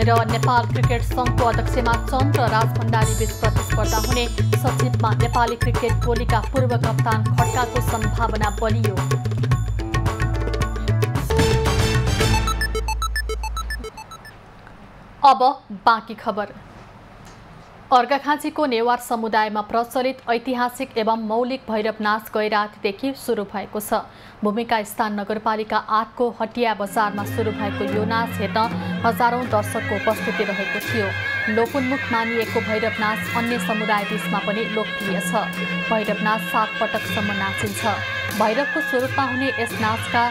र नेपाल क्रिकेट संघको अध्यक्षमा चन्द्र राजभण्डारी बीच प्रतिस्पर्धा हुने। सचिवमा नेपाली क्रिकेट टोलीका पूर्व कप्तान खड्काको सम्भावना बलियो। अब बाँकी खबर। अर्घाखाँचीको नेवार समुदायमा प्रचलित ऐतिहासिक एवं मौलिक भैरवनाच गैरातीदेखि सुरु भएको छ। भूमिका स्थान नगरपालिका 8 को हटिया बजारमा सुरु भएको यो नाच हेर्न हजारौं दर्शकको उपस्थिति रहेको थियो। लोकोन्मुख मानिएको भैरवनाच अन्य समुदाय बीचमा पनि लोकप्रिय छ। भैरवनाच 7 पटकसम्म नाचिन्छ। भैरवको स्वरूपमा हुने यस नाचका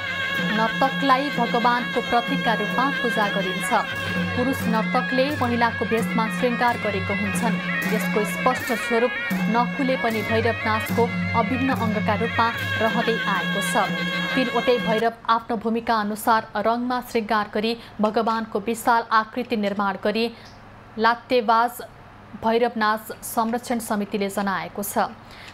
नर्तकलाई भगवानको प्रतीकका रूपमा पूजा गरिन्छ। पुरुष नर्तकले महिलाको भेषमा श्रृङ्गार गरेको हुन्छन्। यसको स्पष्ट स्वरूप नखुले पनि भैरवनाचको अभिन्न अङ्गका रूपमा रहँदै आएको छ। 3वटै भैरव आफ्नो भूमिका अनुसार रङमा श्रृङ्गार गरी भगवानको विशाल आकृति निर्माण गरी लात्तेबाज भैरवनाच संरक्षण समितिले जनाएको छ।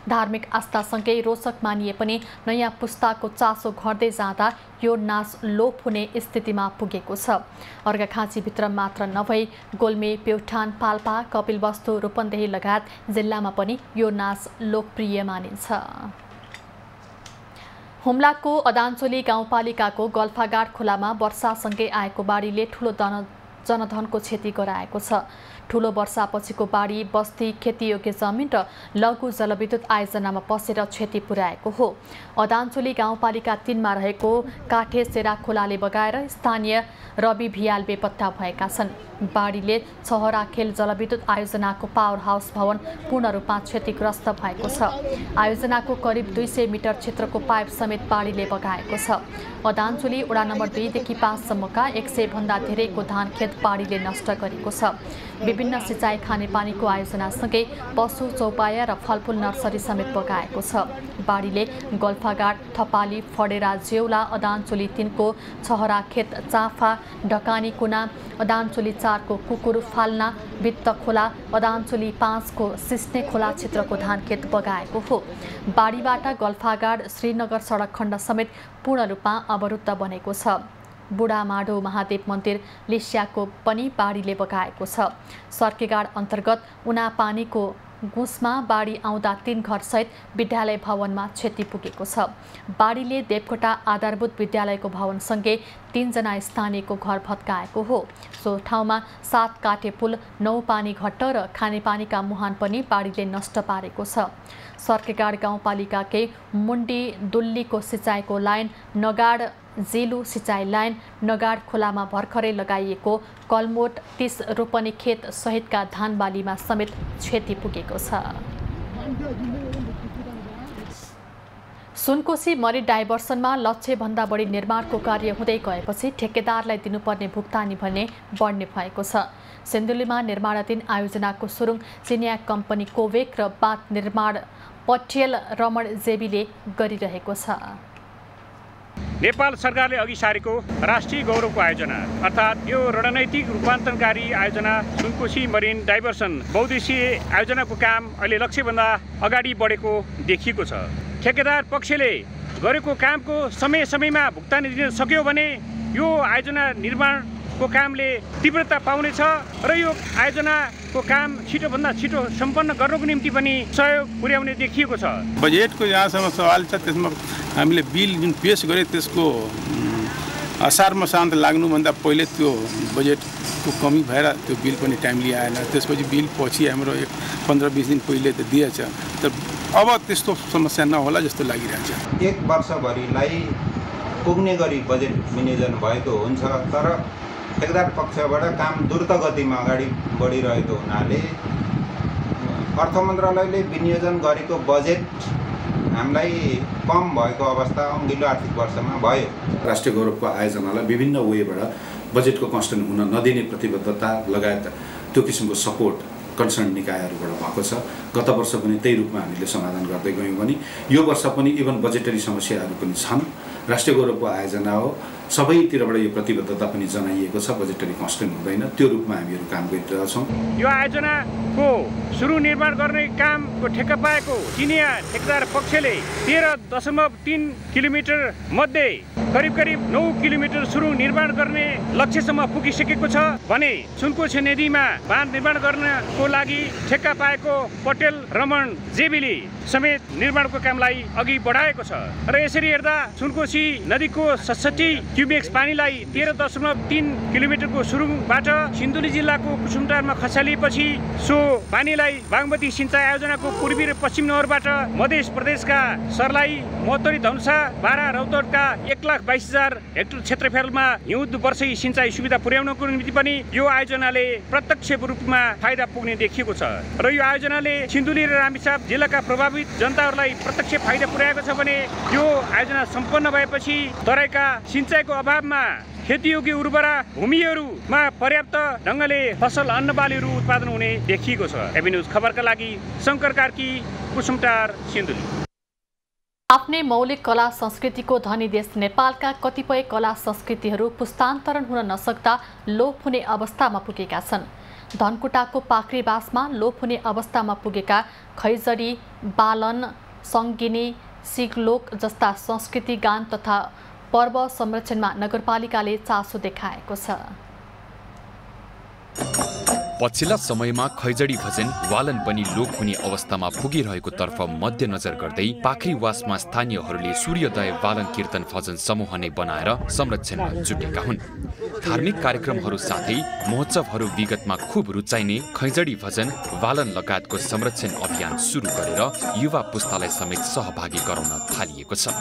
धार्मिक आस्थासँगै रोचक मानिए पनि नयाँ पुस्ताको चासो घट्दै जाँदा यो नाच लोप हुने स्थितिमा पुगेको छ। अर्घाखाँचीभित्र मात्र नभई गोल्मे, प्युठान, पाल्पा, कपिलवस्तु, रूपन्देही लगायत जिल्लामा पनि यो नाच लोकप्रिय मानिन्छ। हुम्लाको अदानचोली गाउँपालिकाको गल्फागाड खोलामा वर्षासँगै आएको बाढीले ठूलो जनधनको क्षति गराएको छ। ठूलो वर्षापछिको बाढी बस्ती, खेतीयोग्य जमिन र लघु जलविद्युत आयोजनामा पसेर क्षति पुर्याएको हो। अदानचोली गाउँपालिका 3 मा रहेको काठे सेरा खोलाले बगाएर स्थानीय रवि भियाल बेपत्ता भएका छन्। बाढीले छहराखेल जलविद्युत आयोजनाको पावर हाउस भवन पूर्ण रूपमा क्षतिग्रस्त भएको छ। आयोजनाको करिब 200 मिटर क्षेत्रको पाइप समेत बाढीले बगाएको छ। अदानचोली वडा नम्बर 2 देखि 5 सम्मका 100 भन्दा धेरैको धान खेत बाढीले नष्ट गरेको छ। विभिन्न सिँचाइ खानेपानीको आयोजनासँगै पशु चौपाया र फलफुल नर्सरी समेत बगाएको छ। बाढीले गल्फागाड, थपाली, फडेरा, जेउला, अदानचोली 3 को छहराखेत, चाफा, ढकानी कुना, अदानचोली 4 को कुकुर फाल्ना, वित्त खोला, अदानचोली 5 को सिस्ने खोला क्षेत्रको धान खेत बगाएको हो। बाढीबाट गल्फागाड श्रीनगर सडक खण्ड समेत पूर्ण रूपमा अवरुद्ध बनेको छ। बुढामाडो महादेव मन्दिर लिस्याको पनि बाढीले बगाएको छ। सर्केगाड अन्तर्गत उनापानीको गुसमा बाढी आउँदा 3 घरसहित विद्यालय भवनमा क्षति पुगेको छ। बाढीले देवकोटा आधारभूत विद्यालयको भवनसँगै 3 जना स्थानीयको घर भत्काएको हो। सो ठाउँमा 7 काटे पुल, 9 पानी घट्ट र खानेपानीका मुहान पनि बाढीले नष्ट पारेको छ। सर्केगाड गाउँपालिकाकै मुन्डी दुल्लीको सिँचाइको लाइन, नगाड जेलु सिँचाइ लाइन, नगाड खोलामा भर्खरै लगाइएको कलमोट 30 रोपनी खेत सहितका धान बालीमा समेत क्षति पुगेको छ। सुनकोशी मरी डाइभर्सनमा लक्ष्यभन्दा बढी निर्माणको कार्य हुँदै गएपछि ठेकेदारलाई दिनुपर्ने भुक्तानी भने बढ्ने भएको छ। सिन्धुलीमा निर्माणाधीन आयोजनाको सुरुङ चिनिया कम्पनी कोवेक र बाँध निर्माण पटेल रमण जेबीले गरिरहेको छ। नेपाल सरकारले अघि सारेको राष्ट्रिय गौरवको आयोजना अर्थात् यो रणनैतिक रूपान्तरणकारी आयोजना सुनकोशी मरिन डाइभर्सन बहुद्देशीय आयोजनाको काम अहिले लक्ष्यभन्दा अगाडि बढेको देखिएको छ। ठेकेदार पक्षले गरेको कामको समयमा भुक्तानी दिन सक्यो भने यो आयोजना निर्माणको कामले तीव्रता पाउनेछ र यो आयोजनाको काम छिटोभन्दा छिटो सम्पन्न गर्नको निम्ति पनि सहयोग पुर्याउने देखिएको छ। बजेटको जहाँसम्म सवाल छ त्यसमा हामीले बिल जुन पेश गरे त्यसको असारमा शान्त लाग्नुभन्दा पहिले त्यो बजेटको कमी भएर त्यो बिल पनि टाइमली आएन। त्यसपछि बिल पछि हाम्रो 15-20 दिन पहिले त दिएछ। तर अब त्यस्तो समस्या नहोला जस्तो लागिरहेछ। 1 वर्षभरिलाई पुग्ने गरी बजेट विनियोजन भएको हुन्छ, तर ठेकेदार पक्षबाट काम द्रुत गतिमा अगाडि बढिरहेको हुनाले अर्थ मन्त्रालयले विनियोजन गरेको बजेट हामीलाई कम भएको अवस्था अघिल्लो आर्थिक वर्षमा भयो। राष्ट्रिय गौरवको आयोजनालाई विभिन्न वेबाट बजेटको कन्स्टेन्ट हुन नदिने प्रतिबद्धता लगायत त्यो किसिमको सपोर्ट कन्सर्न निकायहरूबाट भएको छ। गत वर्ष पनि त्यही रूपमा हामीले समाधान गर्दै गयौँ भने यो वर्ष पनि इभन बजेटरी समस्याहरू पनि छन्। राष्ट्रिय गौरवको आयोजना हो, सबैतिरबाट यो प्रतिबद्धता पनि जनाइएको छ। बजेटरी कन्स्टेन्ट हुँदैन, त्यो रूपमा हामीहरू काम गरिरहेछौँ। यो आयोजनाको सुरु निर्माण गर्ने कामको ठेक्का पाएको चिनिया ठेकेदार पक्षले 13.3 किलोमिटर मध्ये करिब करिब 9 किलोमिटर सुरुङ निर्माण गर्ने लक्ष्यसम्म पुगिसकेको छ भने सुनकोशी नदीमा बाँध निर्माण गर्नको लागि ठेक्का पाएको पटेल रमन जेबीले समेत निर्माणको कामलाई अघि बढाएको छ र यसरी हेर्दा सुनकोशी नदीको 67 क्युबिक्स पानीलाई 13.3 किलोमिटरको सुरुङबाट सिन्धुली जिल्लाको कुसुमटारमा खसालिएपछि सो पानीलाई बागमती सिंचाई आयोजनाको पूर्वी र पश्चिम नहरबाट मध्य प्रदेशका सर्लाही महोत्तरी धनुषा बारा रौतहटका 1,22,000 हेक्टर क्षेत्रफलमा हिउँद वर्षै सिंचाई सुविधा पुर्याउनको निम्ति पनि यो आयोजनाले प्रत्यक्ष रूपमा फाइदा पुग्ने देखिएको छ र यो आयोजनाले सिन्धुली र रामेछाप जिल्लाका प्रभावित जनताहरूलाई प्रत्यक्ष फाइदा पुर्याएको छ भने यो आयोजना सम्पन्न भएपछि तराईका सिंचाइको अभावमा खेतीयोग्य उर्वरा भूमिहरूमा पर्याप्त ढङ्गले फसल अन्नबालीहरू उत्पादन हुने देखिएको छ। एबी न्यूज खबरका लागि शङ्कर कार्की, कुसुमटार, सिन्धुली। आफ्नै मौलिक कला संस्कृतिको धनी देश नेपालका कतिपय कला संस्कृतिहरू पुस्तान्तरण हुन नसक्दा लोप हुने अवस्थामा पुगेका छन्। धनकुटाको पाख्रीबासमा लोप हुने अवस्थामा पुगेका खैजडी, बालन, सङ्गिनी, सिगलोक जस्ता संस्कृति गान तथा पर्व संरक्षणमा नगरपालिकाले चासो देखाएको छ। पछिल्ला समयमा खैजडी भजन वालन पनि लोप हुने अवस्थामा पुगिरहेको तर्फ मध्यनजर गर्दै पाख्रीवासमा स्थानीयहरूले सूर्योदय वालन कीर्तन भजन समूह नै बनाएर संरक्षणमा जुटेका हुन्। धार्मिक कार्यक्रमहरू साथै महोत्सवहरू विगतमा खुब रुचाइने खैजडी भजन वालन लगायतको संरक्षण अभियान सुरु गरेर युवा पुस्तालाई समेत सहभागी गराउन थालिएको छ।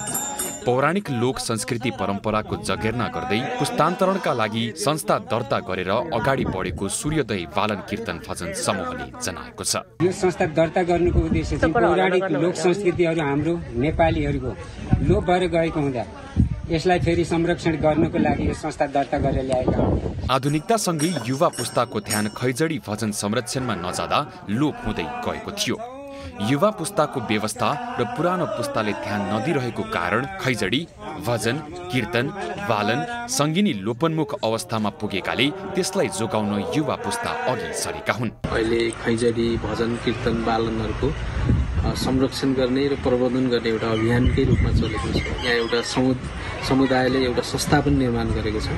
पौराणिक लोक संस्कृति परम्पराको जगेर्ना गर्दै पुस्तान्तरणका लागि संस्था दर्ता गरेर अगाडि बढेको सूर्योदय वालन कीर्तन भजन समूहले जनाएको छ। यो संस्था दर्ता गर्नुको उद्देश्य चाहिँ पौराणिक लोक संस्कृतिहरू हाम्रो नेपालीहरूको लोप भएर गएको हुँदा यसलाई फेरि संरक्षण गर्नको लागि यो संस्था दर्ता गरेर ल्याएका हुन्। आधुनिकतासँगै युवा पुस्ताको ध्यान खैजडी भजन संरक्षणमा नजाँदा लोप हुँदै गएको थियो। युवा पुस्ताको व्यवस्था र पुरानो पुस्ताले ध्यान नदिरहेको कारण खैजडी, भजन, कीर्तन, वालन, सङ्गिनी लोपन्मुख अवस्थामा पुगेकाले त्यसलाई जोगाउन युवा पुस्ता अघि सरेका हुन्। अहिले खैजडी, भजन, कीर्तन, वालनहरूको संरक्षण गर्ने र प्रबन्धन गर्ने एउटा अभियानकै रूपमा चलेको छ। यहाँ एउटा समुदायले एउटा संस्था पनि निर्माण गरेको छ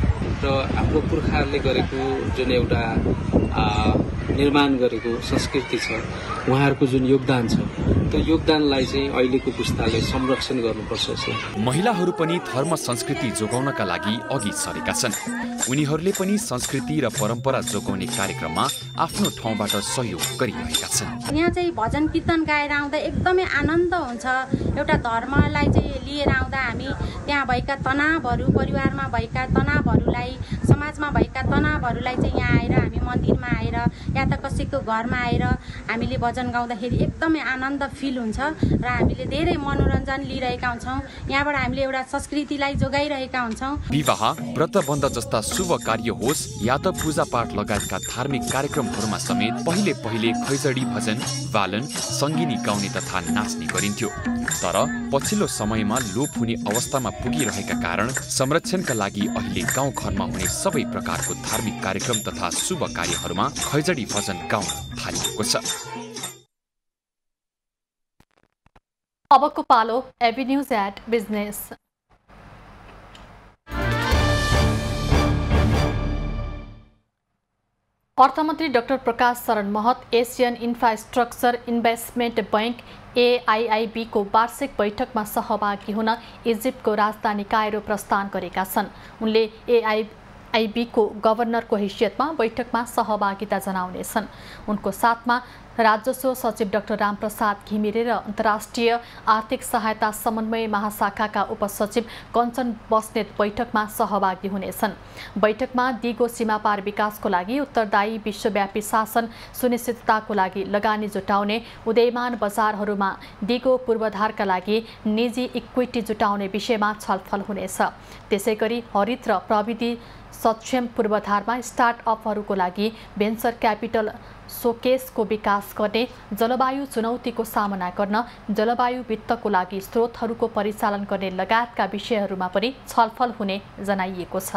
र हाम्रो पुर्खाहरूले गरेको जुन एउटा निर्माण गरेको संस्कृति छ, उहाँहरूको जुन योगदान छ, त्यो योगदानलाई चाहिँ अहिलेको पुस्ताले संरक्षण गर्नुपर्छ। महिलाहरू पनि धर्म संस्कृति जोगाउनका लागि अघि सरेका छन्। उनीहरूले पनि संस्कृति र परम्परा जोगाउने कार्यक्रममा आफ्नो ठाउँबाट सहयोग गरिरहेका छन्। यहाँ चाहिँ भजन कीर्तन गाएर आउँदा एकदमै आनन्द हुन्छ। एउटा धर्मलाई चाहिँ लिएर आउँदा हामी त्यहाँ भएका तनावहरू, परिवारमा भएका तनावहरूलाई, समाजमा भएका तनावहरूलाई चाहिँ यहाँ आएर हामी मन्दिरमा आएर या त कसैको घरमा आएर हामीले भजन गाउँदाखेरि एकदमै आनन्द फिल हुन्छ र हामीले धेरै मनोरञ्जन लिइरहेका हुन्छौँ। यहाँबाट हामीले एउटा संस्कृतिलाई जोगाइरहेका हुन्छौँ। विवाह, व्रतबन्ध जस्ता शुभ कार्य होस् या त पूजापाठ लगायतका धार्मिक कार्यक्रमहरूमा समेत पहिले खैजडी भजन, वालन, सङ्गिनी गाउने तथा नाच्ने गरिन्थ्यो। तर पछिल्लो समयमा लोप हुने अवस्थामा पुगिरहेका कारण संरक्षणका लागि अहिले गाउँघरमा हुने सबै प्रकारको धार्मिक कार्यक्रम तथा शुभ कार्यहरूमा खैजडी भजन गाउन थालिएको छ। अबको पालो एबी न्यूज एट बिजनेस। अर्थमन्त्री डाक्टर प्रकाश शरण महत Asian infrastructure investment bank AIIB को वार्षिक बैठकमा सहभागी हुन इजिप्टको राजधानी कायरो प्रस्थान गरेका छन्। उनले AIIB को गभर्नरको हैसियतमा बैठकमा सहभागिता जनाउनेछन्। उनको साथमा राजस्व सचिव डाक्टर रामप्रसाद घिमिरे र अन्तर्राष्ट्रिय आर्थिक सहायता समन्वय महाशाखाका उपसचिव कञ्चन बस्नेत बैठकमा सहभागी हुनेछन्। बैठकमा दिगो सीमापार विकासको लागि उत्तरदायी विश्वव्यापी शासन सुनिश्चितताको लागि लगानी जुटाउने, उदयमान बजारहरूमा दिगो पूर्वाधारका लागि निजी इक्विटी जुटाउने विषयमा छलफल हुनेछ। त्यसैगरी हरित र प्रविधि सक्षम पूर्वाधारमा स्टार्टअपहरूको लागि भेन्चर क्यापिटल सोकेसको विकास गर्ने, जलवायु चुनौतीको सामना गर्न जलवायु वित्तको लागि स्रोतहरूको परिचालन गर्ने लगायतका विषयहरूमा पनि छलफल हुने जनाइएको छ।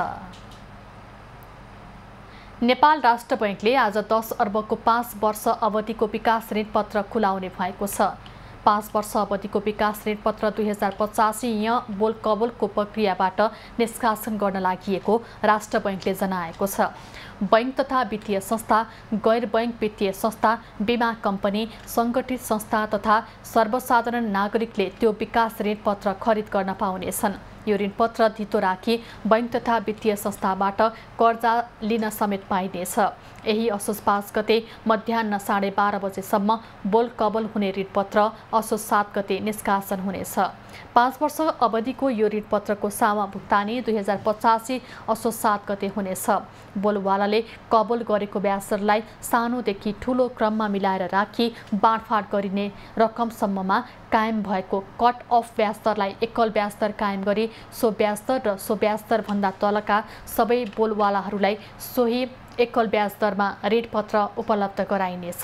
नेपाल राष्ट्र बैंकले आज 10 अर्बको 5 वर्ष अवधिको विकास ऋण पत्र खुलाउने भएको छ। 5 वर्ष अवधिको विकास ऋण पत्र 2085 बोल कबोलको प्रक्रियाबाट निष्कासन गर्न लागि राष्ट्र बैंकले जनाएको छ। बैंक तथा वित्तीय संस्था, गैर बैंक वित्तीय संस्था, बीमा कम्पनी, संगठित संस्था तथा सर्वसाधारण नागरिकले त्यो विकास ऋण पत्र खरिद गर्न पाउनेछन्। यो ऋण पत्र धितो राखी बैंक तथा वित्तीय संस्थाबाट कर्जा लिन समेत पाइनेछ। यही असोज 5 गते मध्याह्न 12:30 बजेसम्म बोल कबल हुने ऋण पत्र असोज 7 गते निष्कासन हुनेछ। 5 वर्ष अवधिको यो ऋण पत्रको सामा भुक्तानी 2085 असोज 7 गते हुनेछ। बोलवालाले कबल गरेको ब्याजदरलाई सानोदेखि ठूलो क्रममा मिलाएर राखी बाँडफाँड गरिने रकमसम्ममा कायम भएको कट अफ ब्याजदरलाई एकल ब्याजदर कायम गरी सो ब्याजदर र सो ब्याजदर भन्दा तलका सबै बोलवालाहरूलाई सोही एकल ब्याजदरमा ऋण पत्र उपलब्ध गराइनेछ।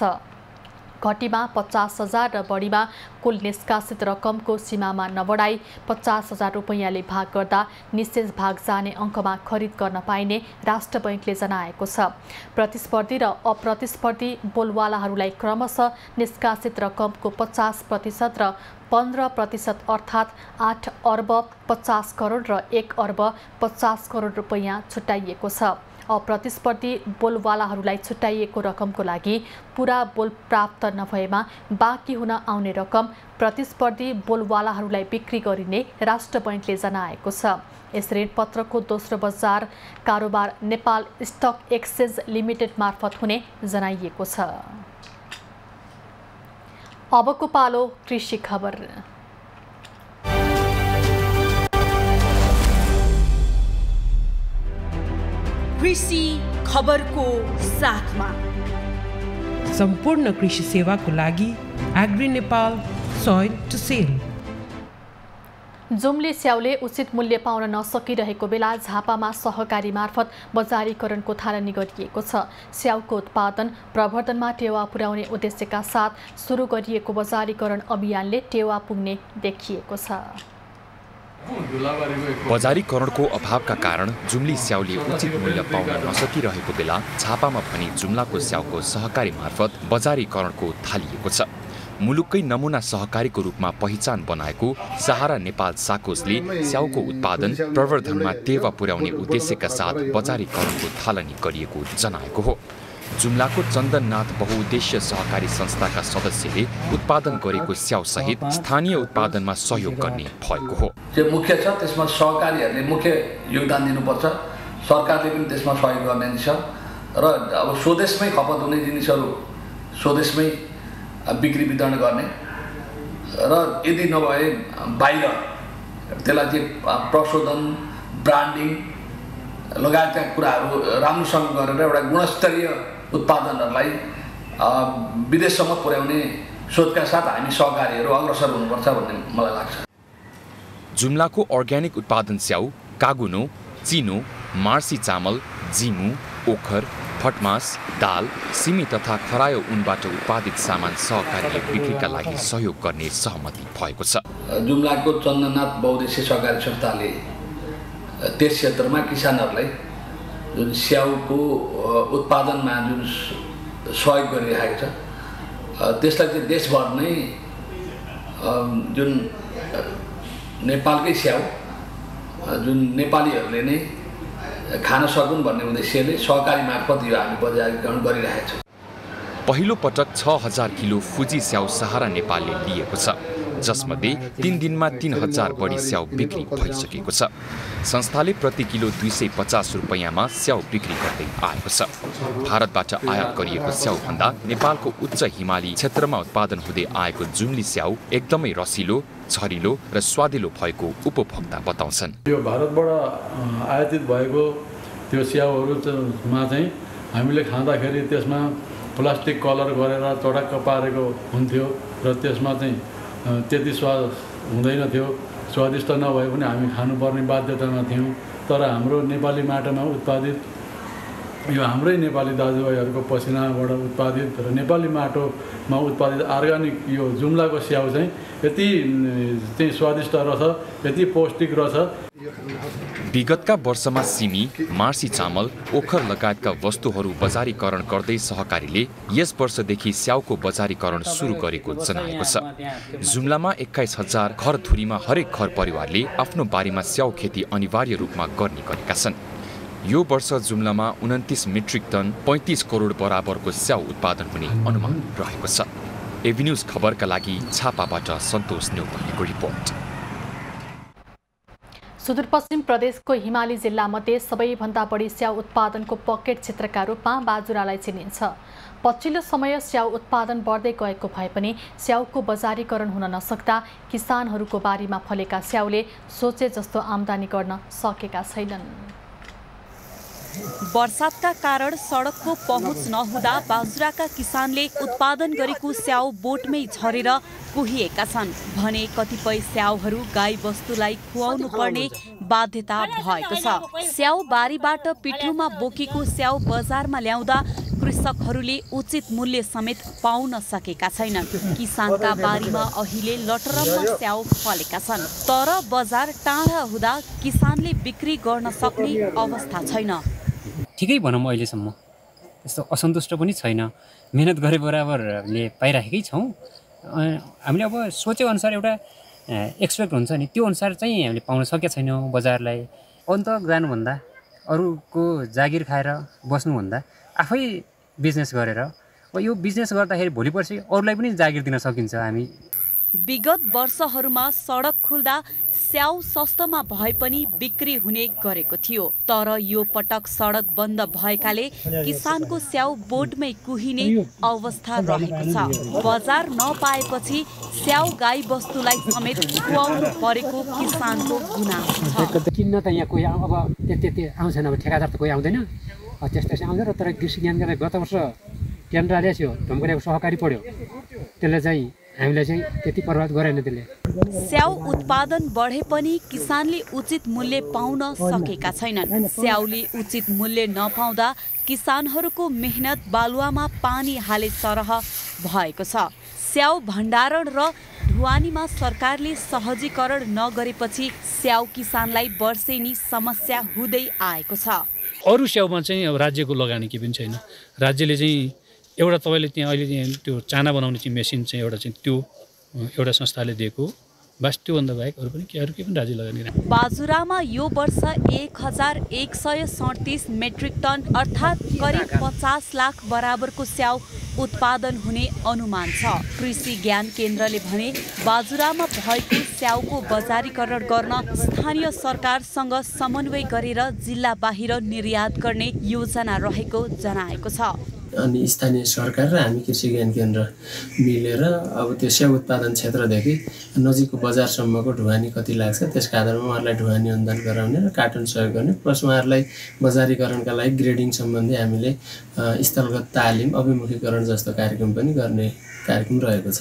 घटीमा 50,000 र बढीमा कुल निष्कासित रकमको सीमामा नबढाई 50,000 रुपैयाँले भाग गर्दा निशेष भाग जाने अङ्कमा खरिद गर्न पाइने राष्ट्र बैंकले जनाएको छ। प्रतिस्पर्धी र अप्रतिस्पर्धी बोलवालाहरूलाई क्रमशः निष्कासित रकमको 50% र 15% अर्थात् 8 अर्ब 50 करोड र 1 अर्ब 50 करोड रुपैयाँ छुट्याइएको छ। अप्रतिस्पर्धी बोलवालाहरूलाई छुट्याइएको रकमको लागि पूरा बोल प्राप्त नभएमा बाँकी हुन आउने रकम प्रतिस्पर्धी बोलवालाहरूलाई बिक्री गरिने राष्ट्र बैंकले जनाएको छ। यस ऋण पत्रको दोस्रो बजार कारोबार नेपाल स्टक एक्सचेन्ज लिमिटेड मार्फत हुने जनाइएको छ। अबको पालो कृषि खबर। कृषि खबरको साथमा सम्पूर्ण कृषि सेवाको लागि agri Nepal soil to sale. जुम्ली स्याउले उचित मूल्य पाउन नसकिरहेको बेला झापामा सहकारी मार्फत बजारीकरणको थालनी गरिएको छ। स्याउको उत्पादन प्रवर्धनमा टेवा पुर्याउने उद्देश्यका साथ सुरु गरिएको बजारीकरण अभियानले टेवा पुग्ने देखिएको छ। बजारीकरणको अभावका कारण जुम्ली स्याउले उचित मूल्य पाउन नसकिरहेको बेला झापामा पनि जुम्लाको स्याउको सहकारी मार्फत बजारीकरणको थालिएको छ। मुलुककै नमुना सहकारीको रूपमा पहिचान बनाएको सहारा नेपाल साकोसले स्याउको उत्पादन प्रवर्धनमा टेवा पुर्याउने उद्देश्यका साथ बजारीकरणको थालनी गरिएको जनाएको हो। जुम्लाको चन्दननाथ बहुउद्देश्य सहकारी संस्थाका सदस्यले उत्पादन गरेको स्याउ सहित स्थानीय उत्पादनमा सहयोग गर्ने भएको हो। जो मुख्य छ त्यसमा सहकारीहरूले मुख्य योगदान दिनुपर्छ, सरकारले पनि त्यसमा सहयोग गर्ने छ र अब स्वदेशमै खपत हुने जिनिसहरू स्वदेशमै बिक्री वितरण गर्ने र यदि नभए बाहिर त्यसलाई चाहिँ प्रशोधन ब्रान्डिङ लगायतका कुराहरू राम्रोसँग गरेर एउटा गुणस्तरीय उत्पादनहरूलाई विदेशसम्म पुर्याउने सोचका साथ हामी सहकारीहरू अग्रसर हुनुपर्छ भन्ने मलाई लाग्छ। जुम्लाको अर्ग्यानिक उत्पादन स्याउ कागुनो, चिनो, मार्सी चामल, जिमु, ओखर, फटमास, दाल, सिमी तथा खरायो उनबाट उत्पादित सामान सहकारीले बिक्रीका लागि सहयोग गर्ने सहमति भएको छ। जुम्लाको चन्दननाथ बहुउद्देश्य सहकारी संस्थाले त्यस क्षेत्रमा किसानहरूलाई जुन स्याउको उत्पादनमा जुन सहयोग गरिरहेको छ त्यसलाई चाहिँ देशभर नै जुन नेपालकै स्याउ जुन नेपालीहरूले नै खान सकुन् भन्ने उद्देश्यले सहकारी मार्फत यो हामी बजारीकरण गरिरहेका छौँ। पहिलो पटक 6000 किलो फुजी स्याउ सहारा नेपालले लिएको छ, जसमध्ये 3 दिनमा 3000 बढी स्याउ बिक्री भइसकेको छ। संस्थाले प्रति किलो 250 रुपैयाँमा स्याउ बिक्री गर्दै आएको छ। भारतबाट आयात गरिएको स्याउ भन्दा नेपालको उच्च हिमाली क्षेत्रमा उत्पादन हुँदै आएको जुम्ली स्याउ एकदमै रसिलो, छरिलो र स्वादिलो भएको उपभोक्ता बताउँछन्। यो भारतबाट आयातित भएको त्यो स्याउहरूमा चाहिँ हामीले खाँदाखेरि त्यसमा प्लास्टिक कलर गरेर चटक्क पारेको हुन्थ्यो र त्यसमा चाहिँ त्यति स्वाद हुँदैन थियो, स्वादिष्ट नभए पनि हामी खानुपर्ने बाध्यतामा थियौँ। तर हाम्रो नेपाली माटोमा उत्पादित यो हाम्रै नेपाली दाजुभाइहरूको पसिनाबाट उत्पादित र नेपाली माटोमा उत्पादित अर्ग्यानिक यो जुम्लाको स्याउ चाहिँ यति चाहिँ स्वादिष्ट रहेछ, यति पौष्टिक रहेछ। विगतका वर्षमा सिमी, मार्सी चामल, ओखर लगायतका वस्तुहरू बजारीकरण गर्दै सहकारीले यस वर्षदेखि स्याउको बजारीकरण सुरु गरेको जनाएको छ। जुम्लामा 21,000 घरधुरीमा हरेक घर परिवारले आफ्नो बारीमा स्याउ खेती अनिवार्य रूपमा गर्ने गरेका छन्। यो वर्ष जुम्लामा 29 मेट्रिक टन 35 करोड बराबरको स्याउ उत्पादन हुने अनुमान रहेको छ। एभिन्यूज खबरका लागि छापाबाट सन्तोष न्यौपानेको रिपोर्ट। सुदूरपश्चिम प्रदेशको हिमाली जिल्लामध्ये सबैभन्दा बढी स्याउ उत्पादनको पकेट क्षेत्रका रूपमा बाजुरालाई चिनिन्छ। पछिल्लो समय स्याउ उत्पादन बढ्दै गएको भए पनि स्याउको बजारीकरण हुन नसक्दा किसानहरूको बारीमा फलेका स्याउले सोचे जस्तो आम्दानी गर्न सकेका छैनन्। वर्षातका कारण सडकको पहुँच नहुँदा बाजुराका किसानले उत्पादन गरेको स्याउ बोटमै झरेर कुहिएका छन् भने कतिपय स्याउहरू गाई बस्तुलाई खुवाउनु पर्ने बाध्यता भएको छ। स्याउ बारीबाट पिठोमा बोकेको स्याउ बजारमा ल्याउँदा कृषकहरूले उचित मूल्य समेत पाउन सकेका छैनन्। किसानका बारीमा अहिले लटरम्म स्याउ फलेका छन् तर बजार टाढा हुँदा किसानले बिक्री गर्न सक्ने अवस्था छैन। ठिकै भनौँ अहिलेसम्म त्यस्तो असन्तुष्ट पनि छैन। मेहनत गरे बराबरले पाइराखेकै छौँ। हामीले अब सोचेको अनुसार एउटा एक्सपेक्ट हुन्छ नि त्यो अनुसार चाहिँ हामीले पाउन सकेका छैनौँ। बजारलाई अन्त जानुभन्दा अरूको जागिर खाएर बस्नुभन्दा आफै बिजनेस गरेर यो बिजनेस गर्दाखेरि भोलि पर्सि अरूलाई पनि जागिर दिन सकिन्छ। हामी विगत वर्षहरूमा सडक खुल्दा स्याउ सस्तोमा भए पनि बिक्री हुने गरेको थियो तर यो पटक सडक बन्द भएकाले किसानको स्याउ बोटमै कुहिने अवस्था रहेको छ। बजार नपाएपछि स्याउ गाई बस्तुलाई समेत खुवाउनु परेको किसानको गुनासो छ। किन्न त यहाँ कोही अब त्यति आउँछन्, अब ठेकादार त कोही आउँदैन, त्यस्तै आउँछ र तर कृषि ज्ञानका गत वर्ष टेन्डर हालेको थियो, ढुङ्गरेको सहकारी पढ्यो, त्यसले चाहिँ हामीलाई चाहिँ त्यति प्रभावित गरेन। त्यसले स्याउ उत्पादन बढे पनि किसानले उचित मूल्य पाउन सकेका छैनन्। स्याउले उचित मूल्य नपाउँदा किसानहरूको मेहनत बालुवामा पानी हाले सरह भएको छ। स्याउ भण्डारण र ढुवानीमा सरकारले सहजीकरण नगरेपछि स्याउ किसानलाई वर्षेनी समस्या हुँदै आएको छ। अरू स्याउमा चाहिँ अब राज्यको लगानी के पनि छैन। राज्यले चाहिँ एउटा तपाईँले त्यहाँ अहिले त्यो चाना बनाउने चाहिँ मेसिन चाहिँ एउटा चाहिँ त्यो एउटा संस्थाले दिएको बस त्योभन्दा बाहेक अरू पनि के पनि राज्य लगानी। बाजुरामा यो वर्ष 1137 मेट्रिक टन अर्थात् करिब 50 लाख बराबरको स्याउ उत्पादन हुने अनुमान छ। कृषि ज्ञान केन्द्रले भने बाजुरामा भएको स्याउको बजारीकरण गर्न स्थानीय सरकारसँग समन्वय गरेर जिल्ला बाहिर निर्यात गर्ने योजना रहेको जनाएको छ। अनि स्थानीय सरकार र हामी कृषि ज्ञान केन्द्र मिलेर अब त्यो स्याउ उत्पादन क्षेत्रदेखि नजिकको बजारसम्मको ढुवानी कति लाग्छ त्यसका आधारमा उहाँहरूलाई ढुवानी अनुदान गराउने र कार्टुन सहयोग गर्ने प्लस उहाँहरूलाई बजारीकरणका लागि ग्रेडिङ सम्बन्धी हामीले स्थलगत तालिम अभिमुखीकरण जस्तो कार्यक्रम पनि गर्ने कार्यक्रम रहेको छ।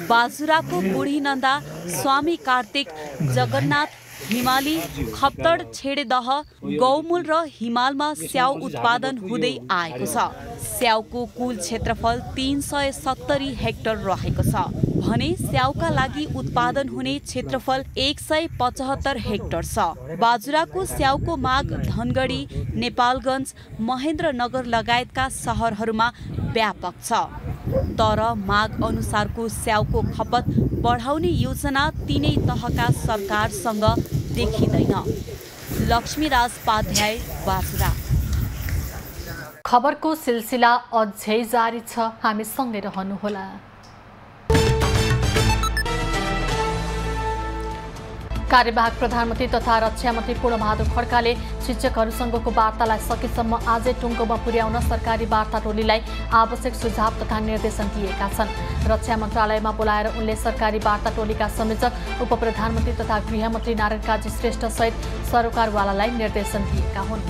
बाजुराको बुढीनन्दा, स्वामी कार्तिक, जगन्नाथ, हिमाली, खप्तड, छेडेदह, गौमूल र हिमालमा स्याउ उत्पादन हुँदै आएको छ। स्याउको कुल क्षेत्रफल 370 हेक्टर रहेको छ भने स्याउका लागि उत्पादन हुने क्षेत्रफल 175 हेक्टर छ। बाजुराको स्याउको माग धनगढी, नेपालगञ्ज, महेन्द्रनगर लगायतका सहरहरूमा व्यापक छ तर माग अनुसारको स्याउको खपत बढाउने योजना तीनै तहका सरकारसँग देखिँदैन। लक्ष्मीराज पाध्याय, बाजुरा। खबरको सिलसिला अझै जारी छ, हामी सँगै रहनुहोला। कार्यवाहक प्रधानमन्त्री तथा रक्षा मन्त्री पूर्णबहादुर खड्काले शिक्षकहरूसँगको वार्तालाई सकेसम्म आजै टुङ्गोमा पुर्याउन सरकारी वार्ता टोलीलाई आवश्यक सुझाव तथा निर्देशन दिएका छन्। रक्षा मन्त्रालयमा बोलाएर उनले सरकारी वार्ता टोलीका संयोजक उपप्रधानमन्त्री तथा गृहमन्त्री नारायण काजी श्रेष्ठ सहित सरोकारवालालाई निर्देशन दिएका हुन्।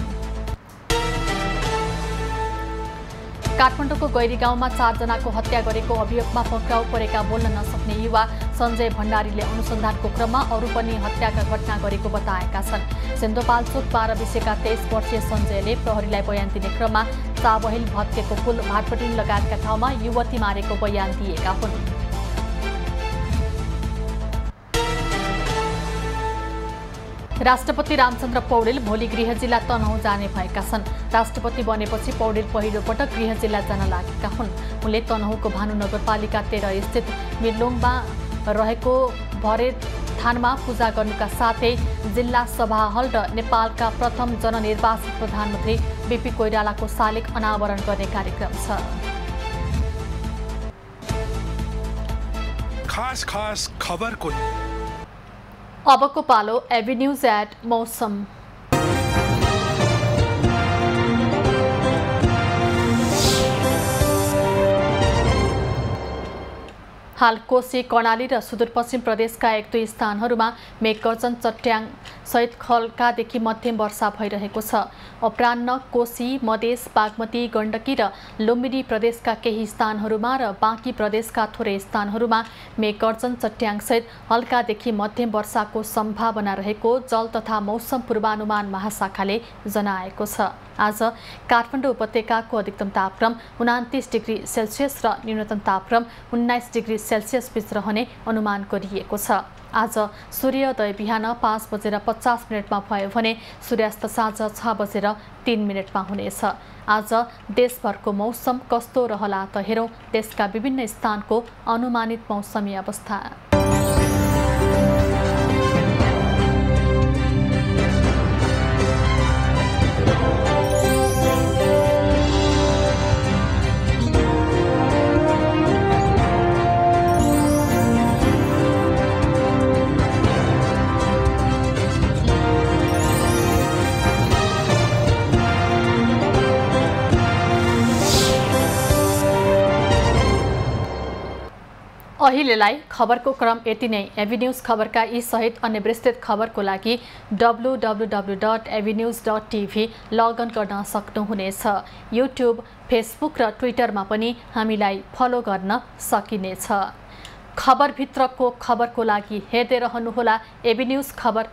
काठमाडौँको गैरी गाउँमा 4 जनाको हत्या गरेको अभियोगमा पक्राउ परेका बोल्न नसक्ने युवा सञ्जय भण्डारीले अनुसन्धानको क्रममा अरू पनि हत्याका घटना गरेको बताएका छन्। सिन्धुपाल्चोक 12 विषयका 23 वर्षीय सञ्जयले प्रहरीलाई बयान दिने क्रममा चाबहिल भत्केको पुल भाटपटिन लगायतका ठाउँमा युवती मारेको बयान दिएका हुन्। राष्ट्रपति रामचन्द्र पौडेल भोलि गृह जिल्ला तनहुँ जाने भएका छन्। राष्ट्रपति बनेपछि पौडेल पहिलो पटक गृह जिल्ला जान लागेका हुन्। उनले तनहुँको भानु नगरपालिका 13 स्थित मिर्लोङमा रहेको भरे थानमा पूजा गर्नुका साथै जिल्ला सभा हल र नेपालका प्रथम जननिर्वाचित प्रधानमन्त्री बीपी कोइरालाको शालिग अनावरण गर्ने कार्यक्रम छ। खास खबरको अबको पालो एभिन्यूज एट मौसम। हाल कोशी कर्णाली र सुदूरपश्चिम प्रदेशका 1-2 स्थानहरूमा मेघगर्जन चट्याङ सहित हल्कादेखि मध्यम वर्षा भइरहेको छ। अपराह्न कोशी मधेस बागमती गण्डकी र लुम्बिनी प्रदेशका केही स्थानहरूमा र बाँकी प्रदेशका थोरै स्थानहरूमा मेघगर्जन चट्याङ सहित हल्कादेखि मध्यम वर्षाको सम्भावना रहेको जल तथा मौसम पूर्वानुमान महाशाखाले जनाएको छ। आज काठमाडौँ उपत्यकाको अधिकतम तापक्रम 29 डिग्री सेल्सियस र न्यूनतम तापक्रम 19 डिग्री सेल्सियस बीच रहने अनुमान गरिएको छ। आज सूर्योदय बिहान 5:50 भयो भने सूर्यास्त साँझ 6:03 हुनेछ। आज देशभरको मौसम कस्तो रहला त हेरौँ देशका विभिन्न स्थानको अनुमानित मौसमी अवस्था। अहिलेलाई खबरको क्रम यति नै। एभिन्यूज खबरका यी सहित अन्य विस्तृत खबरको लागि www.avenews.tv लगइन गर्न सक्नुहुनेछ। युट्युब, फेसबुक र ट्विटरमा पनि हामीलाई फलो गर्न सकिनेछ। खबरभित्रको खबरको लागि हेर्दै रहनुहोला एभिन्यूज खबर।